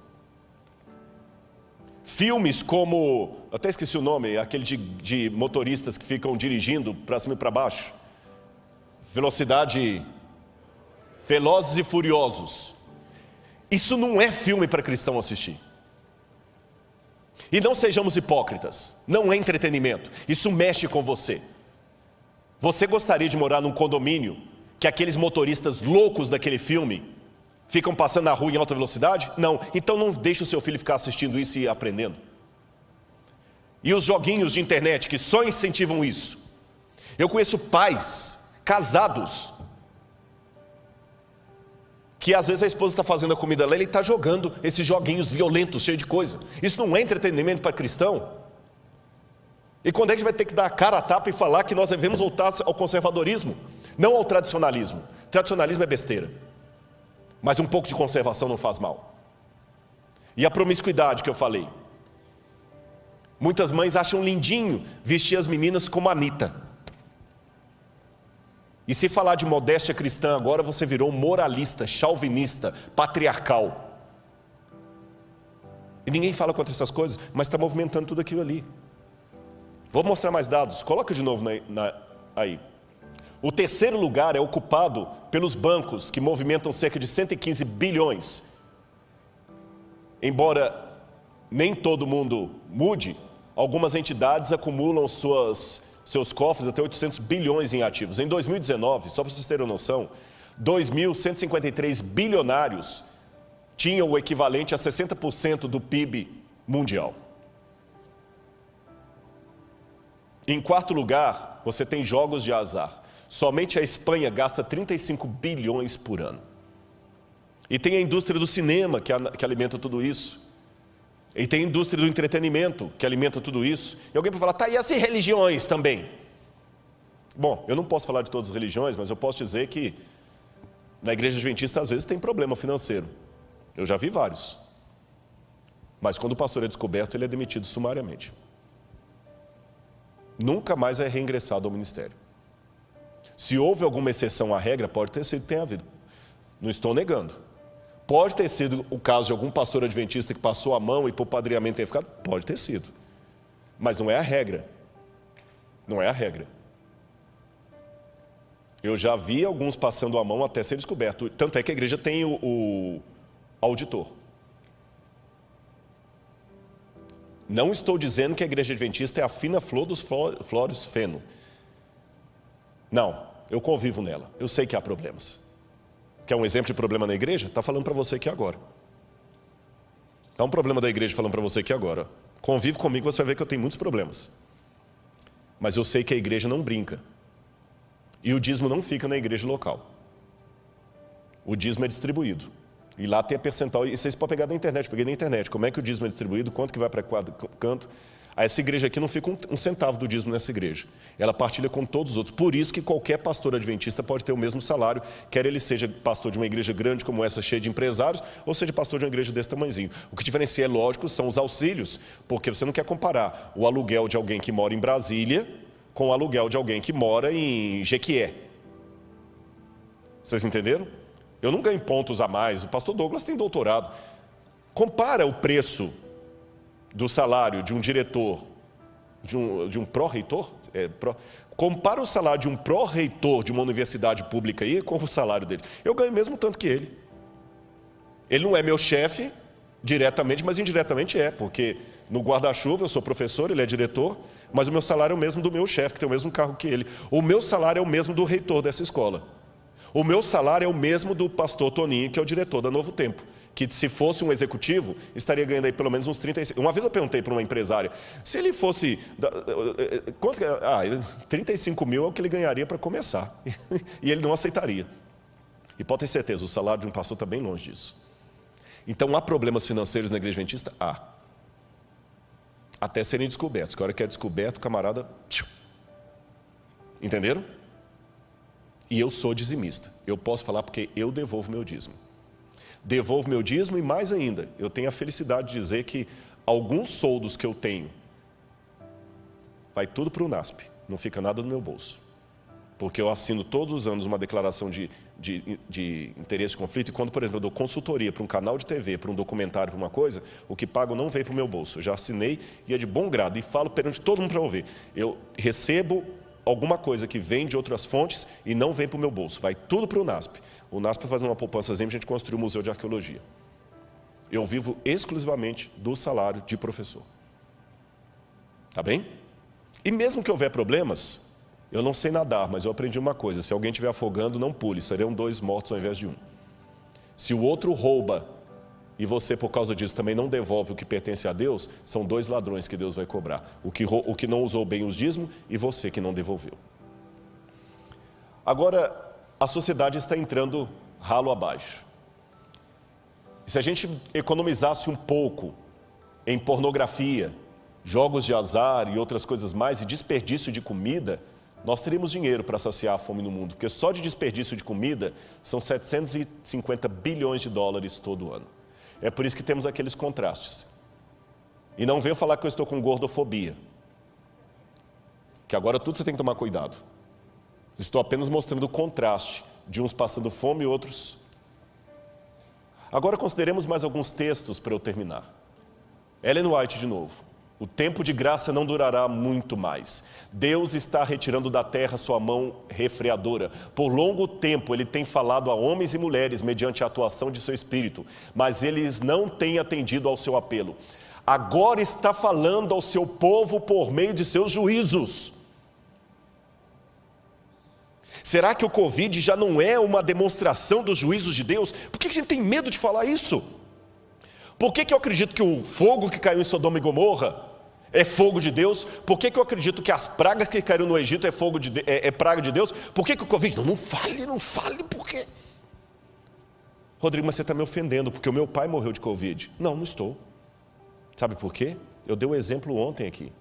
Filmes como, até esqueci o nome, aquele de motoristas que ficam dirigindo para cima e para baixo. Velozes e Furiosos. Isso não é filme para cristão assistir. E não sejamos hipócritas, não é entretenimento, isso mexe com você. Você gostaria de morar num condomínio que aqueles motoristas loucos daquele filme ficam passando na rua em alta velocidade? Não. Então não deixe o seu filho ficar assistindo isso e aprendendo. E os joguinhos de internet que só incentivam isso. Eu conheço pais casados que às vezes a esposa está fazendo a comida lá e ele está jogando esses joguinhos violentos, cheios de coisa. Isso não é entretenimento para cristão? E quando é que a gente vai ter que dar a cara a tapa e falar que nós devemos voltar ao conservadorismo? Não ao tradicionalismo. Tradicionalismo é besteira. Mas um pouco de conservação não faz mal. E a promiscuidade que eu falei. Muitas mães acham lindinho vestir as meninas como a Anitta. E se falar de modéstia cristã agora, você virou moralista, chauvinista, patriarcal. E ninguém fala contra essas coisas, mas está movimentando tudo aquilo ali. Vou mostrar mais dados, coloca de novo aí. O terceiro lugar é ocupado pelos bancos, que movimentam cerca de 115 bilhões. Embora nem todo mundo mude, algumas entidades acumulam seus cofres até 800 bilhões em ativos. Em 2019, só para vocês terem noção, 2.153 bilionários tinham o equivalente a 60% do PIB mundial. Em quarto lugar, você tem jogos de azar. Somente a Espanha gasta 35 bilhões por ano. E tem a indústria do cinema que alimenta tudo isso. E tem a indústria do entretenimento que alimenta tudo isso. E alguém pode falar, tá, e as religiões também? Bom, eu não posso falar de todas as religiões, mas eu posso dizer que na igreja adventista às vezes tem problema financeiro. Eu já vi vários. Mas quando o pastor é descoberto, ele é demitido sumariamente. Nunca mais é reingressado ao ministério. Se houve alguma exceção à regra, pode ter sido que tenha havido. Não estou negando. Pode ter sido o caso de algum pastor adventista que passou a mão e por padreamento tenha ficado? Pode ter sido. Mas não é a regra. Não é a regra. Eu já vi alguns passando a mão até ser descoberto. Tanto é que a igreja tem o auditor. Não estou dizendo que a igreja adventista é a fina flor dos flores feno. Não, eu convivo nela. Eu sei que há problemas. Quer um exemplo de problema na igreja? Está falando para você aqui agora. Está um problema da igreja falando para você aqui agora. Convive comigo, você vai ver que eu tenho muitos problemas. Mas eu sei que a igreja não brinca. E o dízimo não fica na igreja local. O dízimo é distribuído. E lá tem a percentual, e vocês podem pegar da internet, eu peguei na internet, como é que o dízimo é distribuído, quanto que vai para cada canto. Essa igreja aqui não fica um centavo do dízimo nessa igreja. Ela partilha com todos os outros. Por isso que qualquer pastor adventista pode ter o mesmo salário, quer ele seja pastor de uma igreja grande como essa, cheia de empresários, ou seja pastor de uma igreja desse tamanhozinho. O que diferencia, é lógico, são os auxílios, porque você não quer comparar o aluguel de alguém que mora em Brasília com o aluguel de alguém que mora em Jequié. Vocês entenderam? Eu não ganho pontos a mais, o pastor Douglas tem doutorado. Compara o preço do salário de um diretor, de um pró-reitor, compara o salário de um pró-reitor de uma universidade pública aí com o salário dele. Eu ganho mesmo tanto que ele. Ele não é meu chefe diretamente, mas indiretamente é, porque no guarda-chuva eu sou professor, ele é diretor, mas o meu salário é o mesmo do meu chefe, que tem o mesmo cargo que ele. O meu salário é o mesmo do reitor dessa escola. O meu salário é o mesmo do pastor Toninho, que é o diretor da Novo Tempo, que se fosse um executivo, estaria ganhando aí pelo menos uns 35. Uma vez eu perguntei para uma empresária, se ele fosse, 35 mil é o que ele ganharia para começar, e ele não aceitaria. E pode ter certeza, o salário de um pastor está bem longe disso. Então há problemas financeiros na igreja adventista? Há. Até serem descobertos, que a hora que é descoberto, o camarada... Entenderam? E eu sou dizimista, eu posso falar porque eu devolvo meu dízimo. Devolvo meu dízimo e mais ainda, eu tenho a felicidade de dizer que alguns soldos que eu tenho, vai tudo para o NASP, não fica nada no meu bolso. Porque eu assino todos os anos uma declaração de interesse de conflito, e quando, por exemplo, eu dou consultoria para um canal de TV, para um documentário, para uma coisa, o que pago não vem para o meu bolso. Eu já assinei e é de bom grado, e falo perante todo mundo para ouvir. Eu recebo alguma coisa que vem de outras fontes e não vem para o meu bolso, vai tudo para o NASP. O NASP está fazendo uma poupançazinha, a gente construiu o Museu de Arqueologia. Eu vivo exclusivamente do salário de professor. Tá bem? E mesmo que houver problemas, eu não sei nadar, mas eu aprendi uma coisa, se alguém estiver afogando, não pule, serão 2 mortos ao invés de 1. Se o outro rouba e você, por causa disso, também não devolve o que pertence a Deus, são 2 ladrões que Deus vai cobrar. O que não usou bem os dízimos e você que não devolveu. Agora, a sociedade está entrando ralo abaixo. E se a gente economizasse um pouco em pornografia, jogos de azar e outras coisas mais, e desperdício de comida, nós teríamos dinheiro para saciar a fome no mundo, porque só de desperdício de comida são 750 bilhões de dólares todo ano. É por isso que temos aqueles contrastes. E não venho falar que eu estou com gordofobia, que agora tudo você tem que tomar cuidado. Estou apenas mostrando o contraste de uns passando fome e outros. Agora consideremos mais alguns textos para eu terminar. Ellen White de novo. O tempo de graça não durará muito mais. Deus está retirando da terra sua mão refreadora. Por longo tempo Ele tem falado a homens e mulheres mediante a atuação de seu Espírito, mas eles não têm atendido ao seu apelo. Agora está falando ao seu povo por meio de seus juízos. Será que o Covid já não é uma demonstração dos juízos de Deus? Por que a gente tem medo de falar isso? Por que eu acredito que o fogo que caiu em Sodoma e Gomorra é fogo de Deus? Por que eu acredito que as pragas que caíram no Egito é praga de Deus? Por que o Covid? Não fale, por quê? Rodrigo, mas você está me ofendendo, porque o meu pai morreu de Covid. Não estou. Sabe por quê? Eu dei o exemplo ontem aqui.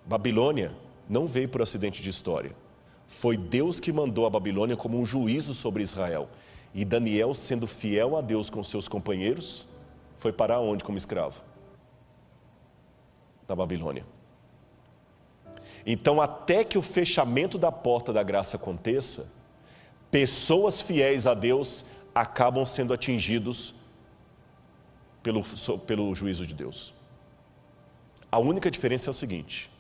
Babilônia não veio por acidente de história. Foi Deus que mandou a Babilônia como um juízo sobre Israel. E Daniel, sendo fiel a Deus com seus companheiros, foi parar onde como escravo? Na Babilônia. Então, até que o fechamento da porta da graça aconteça, pessoas fiéis a Deus acabam sendo atingidos pelo juízo de Deus. A única diferença é o seguinte: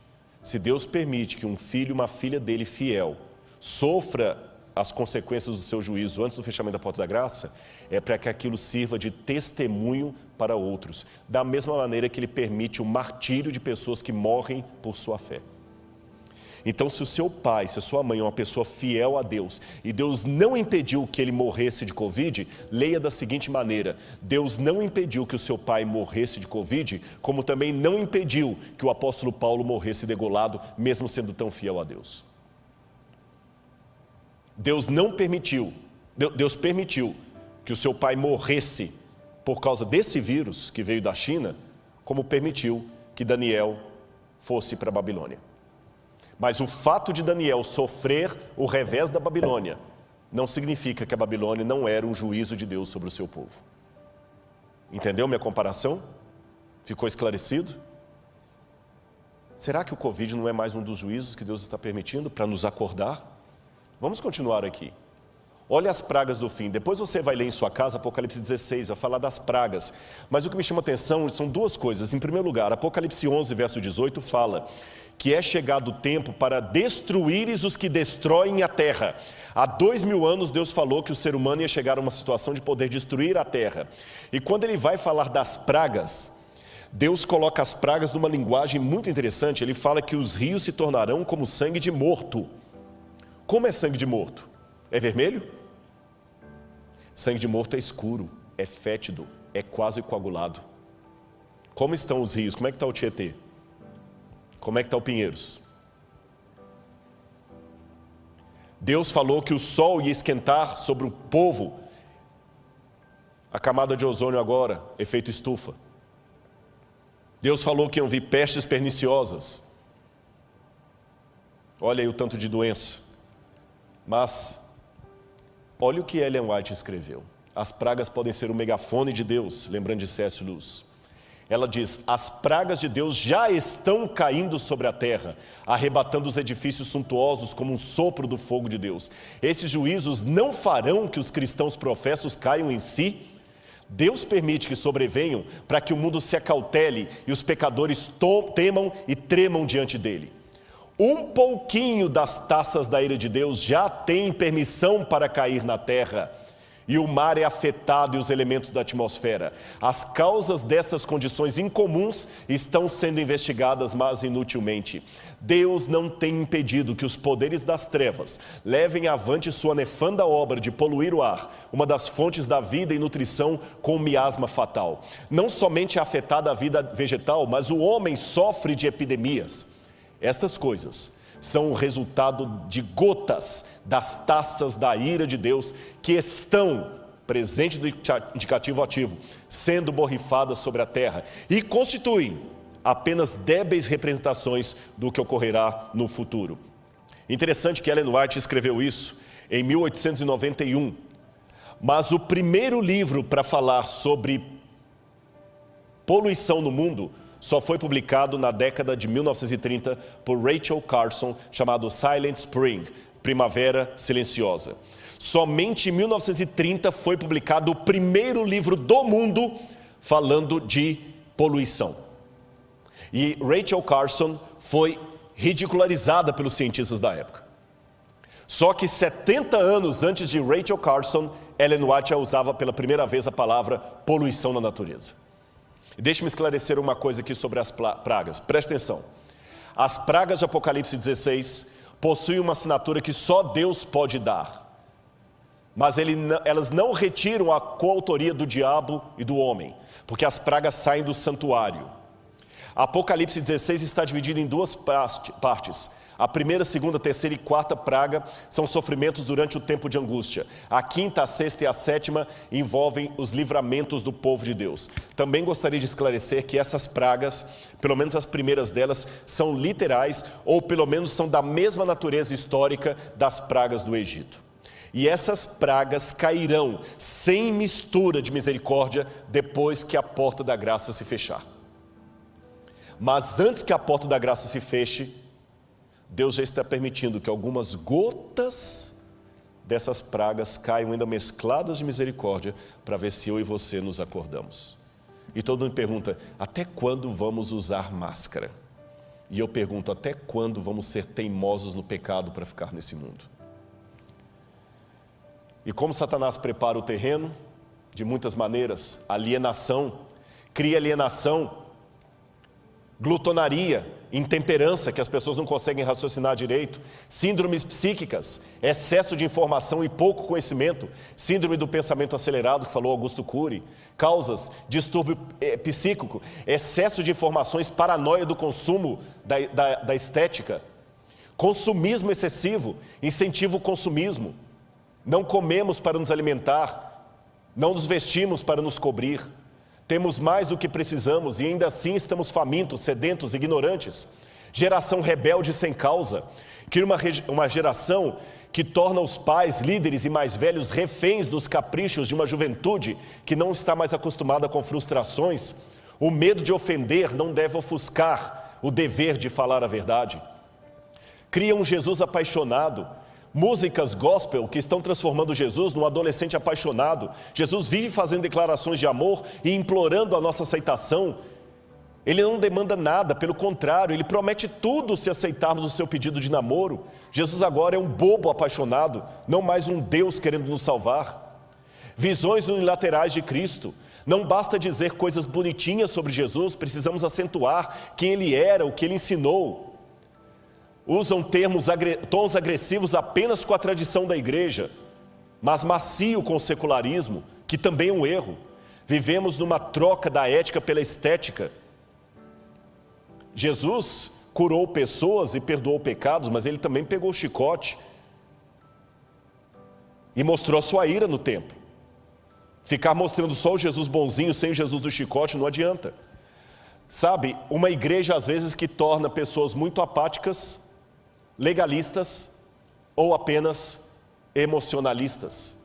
se Deus permite que um filho e uma filha dele fiel sofra as consequências do seu juízo antes do fechamento da porta da graça, é para que aquilo sirva de testemunho para outros, da mesma maneira que Ele permite o martírio de pessoas que morrem por sua fé. Então, se o seu pai, se a sua mãe é uma pessoa fiel a Deus, e Deus não impediu que ele morresse de Covid, leia da seguinte maneira: Deus não impediu que o seu pai morresse de Covid, como também não impediu que o apóstolo Paulo morresse degolado, mesmo sendo tão fiel a Deus. Deus permitiu que o seu pai morresse por causa desse vírus que veio da China, como permitiu que Daniel fosse para a Babilônia. Mas o fato de Daniel sofrer o revés da Babilônia não significa que a Babilônia não era um juízo de Deus sobre o seu povo. Entendeu minha comparação? Ficou esclarecido? Será que o Covid não é mais um dos juízos que Deus está permitindo para nos acordar? Vamos continuar aqui. Olha as pragas do fim. Depois você vai ler em sua casa Apocalipse 16, vai falar das pragas. Mas o que me chama a atenção são duas coisas. Em primeiro lugar, Apocalipse 11, verso 18, fala que é chegado o tempo para destruíres os que destroem a terra. Há 2000 anos Deus falou que o ser humano ia chegar a uma situação de poder destruir a terra. E quando ele vai falar das pragas, Deus coloca as pragas numa linguagem muito interessante. Ele fala que os rios se tornarão como sangue de morto. Como é sangue de morto? É vermelho? Sangue de morto é escuro, é fétido, é quase coagulado. Como estão os rios? Como é que está o Tietê? Como é que está o Pinheiros? Deus falou que o sol ia esquentar sobre o povo. A camada de ozônio agora, efeito estufa. Deus falou que iam vir pestes perniciosas. Olha aí o tanto de doença. Mas olha o que Ellen White escreveu. As pragas podem ser o megafone de Deus, lembrando de C.S. Lewis. Ela diz: as pragas de Deus já estão caindo sobre a terra, arrebatando os edifícios suntuosos como um sopro do fogo de Deus. Esses juízos não farão que os cristãos professos caiam em si. Deus permite que sobrevenham para que o mundo se acautele e os pecadores temam e tremam diante dele. Um pouquinho das taças da ira de Deus já tem permissão para cair na terra, e o mar é afetado e os elementos da atmosfera. As causas dessas condições incomuns estão sendo investigadas, mas inutilmente. Deus não tem impedido que os poderes das trevas levem avante sua nefanda obra de poluir o ar, uma das fontes da vida e nutrição, com um miasma fatal. Não somente é afetada a vida vegetal, mas o homem sofre de epidemias. Estas coisas são o resultado de gotas das taças da ira de Deus que estão, presente do indicativo ativo, sendo borrifadas sobre a terra e constituem apenas débeis representações do que ocorrerá no futuro. Interessante que Ellen White escreveu isso em 1891, mas o primeiro livro para falar sobre poluição no mundo só foi publicado na década de 1930 por Rachel Carson, chamado Silent Spring, Primavera Silenciosa. Somente em 1930 foi publicado o primeiro livro do mundo falando de poluição. E Rachel Carson foi ridicularizada pelos cientistas da época. Só que 70 anos antes de Rachel Carson, Ellen White já usava pela primeira vez a palavra poluição na natureza. Deixe-me esclarecer uma coisa aqui sobre as pragas. Preste atenção. As pragas de Apocalipse 16 possuem uma assinatura que só Deus pode dar. Mas elas não retiram a coautoria do diabo e do homem, porque as pragas saem do santuário. Apocalipse 16 está dividido em duas partes. A primeira, segunda, terceira e quarta praga são sofrimentos durante o tempo de angústia. A quinta, a sexta e a sétima envolvem os livramentos do povo de Deus. Também gostaria de esclarecer que essas pragas, pelo menos as primeiras delas, são literais ou pelo menos são da mesma natureza histórica das pragas do Egito. E essas pragas cairão sem mistura de misericórdia depois que a porta da graça se fechar. Mas antes que a porta da graça se feche, Deus já está permitindo que algumas gotas dessas pragas caiam ainda mescladas de misericórdia, para ver se eu e você nos acordamos. E todo mundo pergunta: até quando vamos usar máscara? E eu pergunto: até quando vamos ser teimosos no pecado para ficar nesse mundo? E como Satanás prepara o terreno? De muitas maneiras. Alienação, cria alienação, glutonaria, intemperança, que as pessoas não conseguem raciocinar direito, síndromes psíquicas, excesso de informação e pouco conhecimento, síndrome do pensamento acelerado, que falou Augusto Cury, causas, distúrbio psíquico, excesso de informações, paranoia do consumo da estética, consumismo excessivo, incentiva o consumismo, não comemos para nos alimentar, não nos vestimos para nos cobrir. Temos mais do que precisamos e ainda assim estamos famintos, sedentos, ignorantes. Geração rebelde sem causa, que uma geração que torna os pais, líderes e mais velhos reféns dos caprichos de uma juventude que não está mais acostumada com frustrações. O medo de ofender não deve ofuscar o dever de falar a verdade. Cria um Jesus apaixonado, músicas gospel que estão transformando Jesus num adolescente apaixonado. Jesus vive fazendo declarações de amor e implorando a nossa aceitação. Ele não demanda nada, pelo contrário, ele promete tudo se aceitarmos o seu pedido de namoro. Jesus agora é um bobo apaixonado, não mais um Deus querendo nos salvar. Visões unilaterais de Cristo. Não basta dizer coisas bonitinhas sobre Jesus, precisamos acentuar quem ele era, o que ele ensinou. Usam tons agressivos apenas com a tradição da igreja, mas macio com o secularismo, que também é um erro. Vivemos numa troca da ética pela estética. Jesus curou pessoas e perdoou pecados, mas ele também pegou o chicote e mostrou a sua ira no templo. Ficar mostrando só o Jesus bonzinho sem o Jesus do chicote não adianta. Sabe, uma igreja às vezes que torna pessoas muito apáticas, legalistas ou apenas emocionalistas.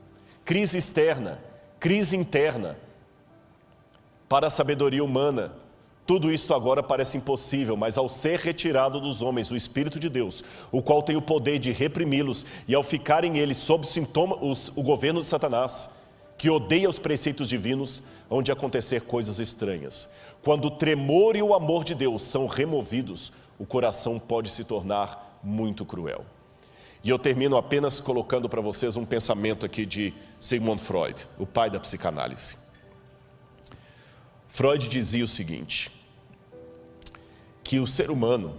Crise externa, crise interna. Para a sabedoria humana, tudo isto agora parece impossível, mas ao ser retirado dos homens o Espírito de Deus, o qual tem o poder de reprimi-los, e ao ficarem eles sob o governo de Satanás, que odeia os preceitos divinos, hão de acontecer coisas estranhas. Quando o tremor e o amor de Deus são removidos, o coração pode se tornar muito cruel. E eu termino apenas colocando para vocês um pensamento aqui de Sigmund Freud, o pai da psicanálise. Freud dizia o seguinte, que o ser humano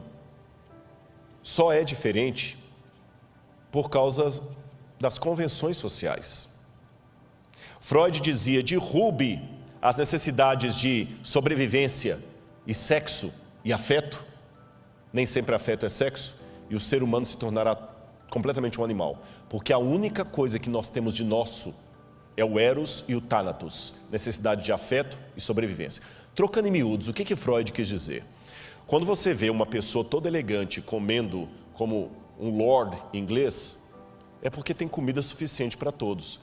só é diferente por causa das convenções sociais. Freud dizia, derrube as necessidades de sobrevivência e sexo e afeto, nem sempre afeto é sexo, e o ser humano se tornará completamente um animal, porque a única coisa que nós temos de nosso é o eros e o thanatos, necessidade de afeto e sobrevivência. Trocando em miúdos, o que Freud quis dizer? Quando você vê uma pessoa toda elegante comendo como um lord inglês, é porque tem comida suficiente para todos.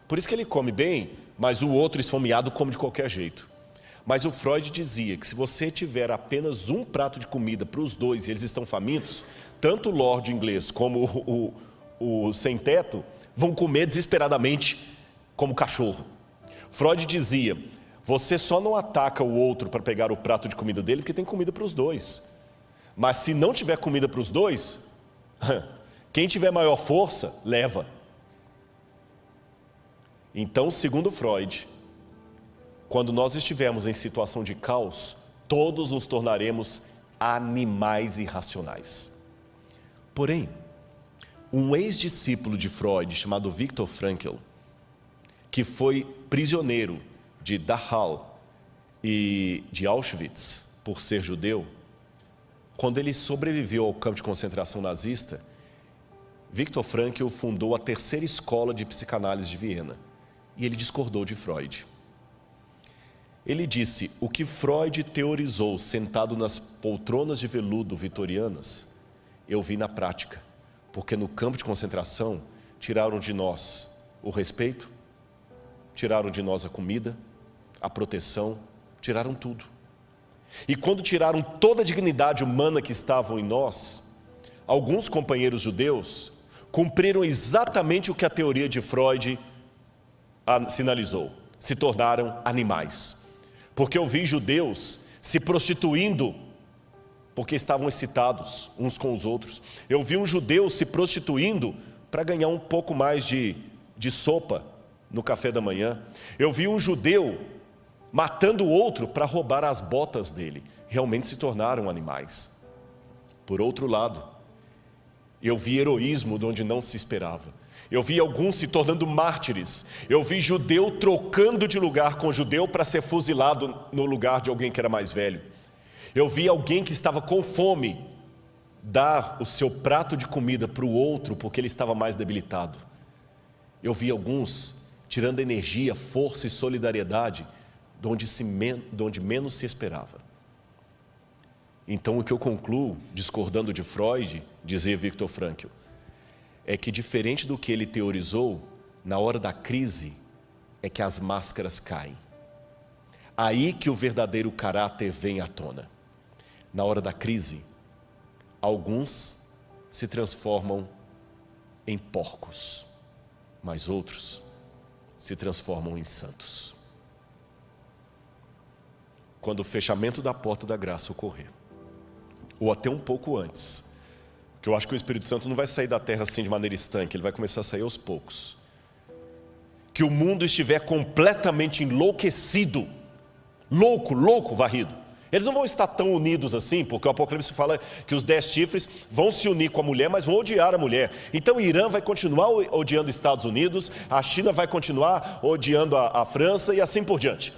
Por isso que ele come bem, mas o outro esfomeado come de qualquer jeito. Mas o Freud dizia que se você tiver apenas um prato de comida para os dois e eles estão famintos, tanto o lord inglês como o sem-teto vão comer desesperadamente como cachorro. Freud dizia, você só não ataca o outro para pegar o prato de comida dele porque tem comida para os dois. Mas se não tiver comida para os dois, quem tiver maior força, leva. Então, segundo Freud, quando nós estivermos em situação de caos, todos nos tornaremos animais irracionais. Porém, um ex-discípulo de Freud, chamado Viktor Frankl, que foi prisioneiro de Dachau e de Auschwitz por ser judeu, quando ele sobreviveu ao campo de concentração nazista, Viktor Frankl fundou a terceira escola de psicanálise de Viena, e ele discordou de Freud. Ele disse, o que Freud teorizou sentado nas poltronas de veludo vitorianas, eu vi na prática, porque no campo de concentração tiraram de nós o respeito, tiraram de nós a comida, a proteção, tiraram tudo. E quando tiraram toda a dignidade humana que estava em nós, alguns companheiros judeus cumpriram exatamente o que a teoria de Freud sinalizou, se tornaram animais. Porque eu vi judeus se prostituindo porque estavam excitados uns com os outros. Eu vi um judeu se prostituindo para ganhar um pouco mais de sopa no café da manhã. Eu vi um judeu matando o outro para roubar as botas dele. Realmente se tornaram animais. Por outro lado, eu vi heroísmo de onde não se esperava. Eu vi alguns se tornando mártires. Eu vi judeu trocando de lugar com judeu para ser fuzilado no lugar de alguém que era mais velho. Eu vi alguém que estava com fome dar o seu prato de comida para o outro porque ele estava mais debilitado. eu vi alguns tirando energia, força e solidariedade de onde menos se esperava. Então o que eu concluo, discordando de Freud, dizia Viktor Frankl, é que diferente do que ele teorizou, na hora da crise é que as máscaras caem. Aí que o verdadeiro caráter vem à tona. Na hora da crise, alguns se transformam em porcos, mas outros se transformam em santos. Quando o fechamento da porta da graça ocorrer, ou até um pouco antes, porque eu acho que o Espírito Santo não vai sair da terra assim de maneira estanque, ele vai começar a sair aos poucos. Que o mundo estiver completamente enlouquecido, louco, varrido. Eles não vão estar tão unidos assim, porque o Apocalipse fala que os 10 chifres vão se unir com a mulher, mas vão odiar a mulher. Então o Irã vai continuar odiando os Estados Unidos, a China vai continuar odiando a França e assim por diante.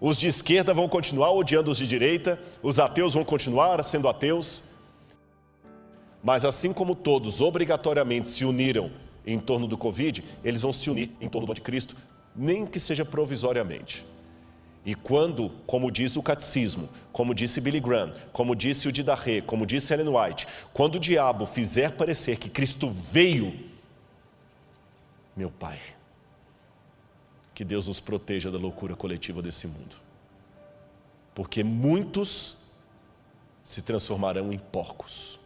Os de esquerda vão continuar odiando os de direita, os ateus vão continuar sendo ateus. Mas assim como todos obrigatoriamente se uniram em torno do Covid, eles vão se unir em torno do anticristo, nem que seja provisoriamente. E quando, como diz o catecismo, como disse Billy Graham, como disse o Didarré, como disse Ellen White, quando o diabo fizer parecer que Cristo veio, meu Pai, que Deus nos proteja da loucura coletiva desse mundo. Porque muitos se transformarão em porcos,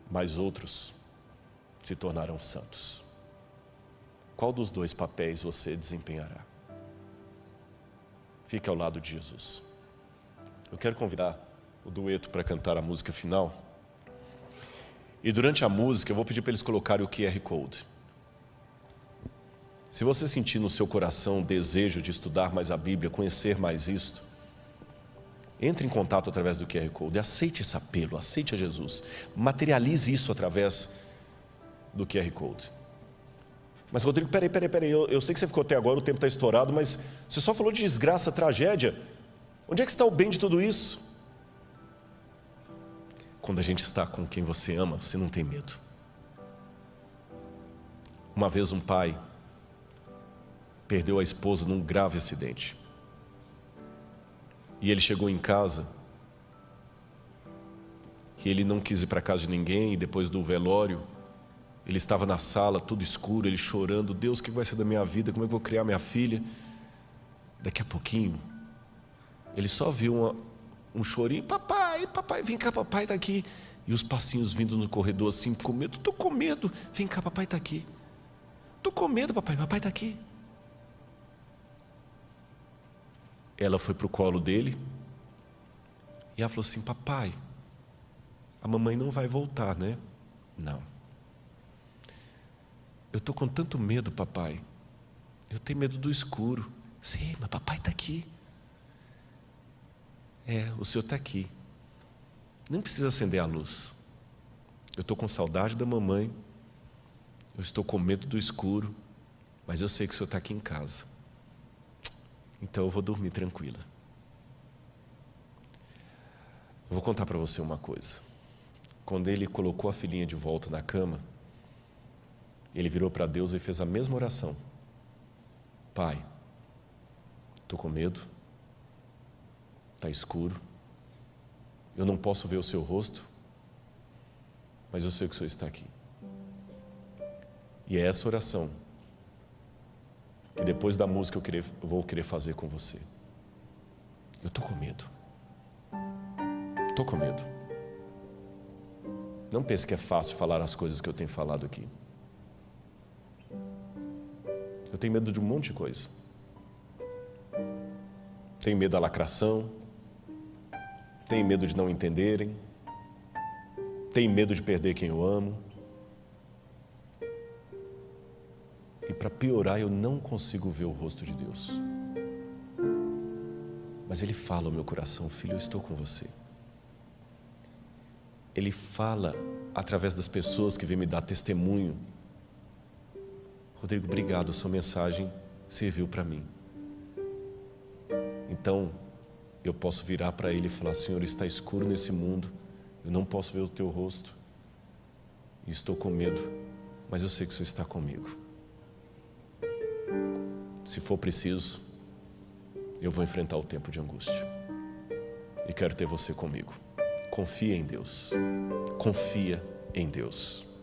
mas outros se tornarão santos. Qual dos dois papéis você desempenhará? Fique ao lado de Jesus. Eu quero convidar o dueto para cantar a música final. E durante a música eu vou pedir para eles colocarem o QR Code. Se você sentir no seu coração o desejo de estudar mais a Bíblia, conhecer mais isto, entre em contato através do QR Code, aceite esse apelo, aceite a Jesus, materialize isso através do QR Code. Mas Rodrigo, peraí, eu sei que você ficou até agora, o tempo está estourado, mas você só falou de desgraça, tragédia. Onde é que está o bem de tudo isso? Quando a gente está com quem você ama, você não tem medo. Uma vez um pai perdeu a esposa num grave acidente. E ele chegou em casa, e ele não quis ir para casa de ninguém, e depois do velório, ele estava na sala, tudo escuro, ele chorando, Deus, o que vai ser da minha vida, como é que eu vou criar minha filha? Daqui a pouquinho, ele só viu um chorinho, papai, vem cá, papai está aqui. E os passinhos vindo no corredor assim, com medo, estou com medo, vem cá, papai está aqui. Estou com medo, papai está aqui. Ela foi para o colo dele, e ela falou assim, papai, a mamãe não vai voltar, né? Não. Eu estou com tanto medo, papai. Eu tenho medo do escuro. Sim, mas papai está aqui. O senhor está aqui. Nem precisa acender a luz. Eu estou com saudade da mamãe. Eu estou com medo do escuro. Mas eu sei que o senhor está aqui em casa. Então eu vou dormir tranquila. Eu vou contar para você uma coisa. Quando ele colocou a filhinha de volta na cama, ele virou para Deus e fez a mesma oração. Pai, estou com medo, está escuro, eu não posso ver o seu rosto, mas eu sei que o Senhor está aqui. E é essa oração que depois da música eu vou querer fazer com você. Eu estou com medo. Estou com medo. Não pense que é fácil falar as coisas que eu tenho falado aqui. Eu tenho medo de um monte de coisa. Tenho medo da lacração. Tenho medo de não entenderem. Tenho medo de perder quem eu amo. E para piorar, eu não consigo ver o rosto de Deus. Mas Ele fala ao meu coração, filho, eu estou com você. Ele fala através das pessoas que vêm me dar testemunho. Rodrigo, obrigado, sua mensagem serviu para mim. Então, eu posso virar para ele e falar, Senhor, está escuro nesse mundo, eu não posso ver o teu rosto, e estou com medo, mas eu sei que o Senhor está comigo. Se for preciso, eu vou enfrentar o tempo de angústia. E quero ter você comigo. Confia em Deus. Confia em Deus.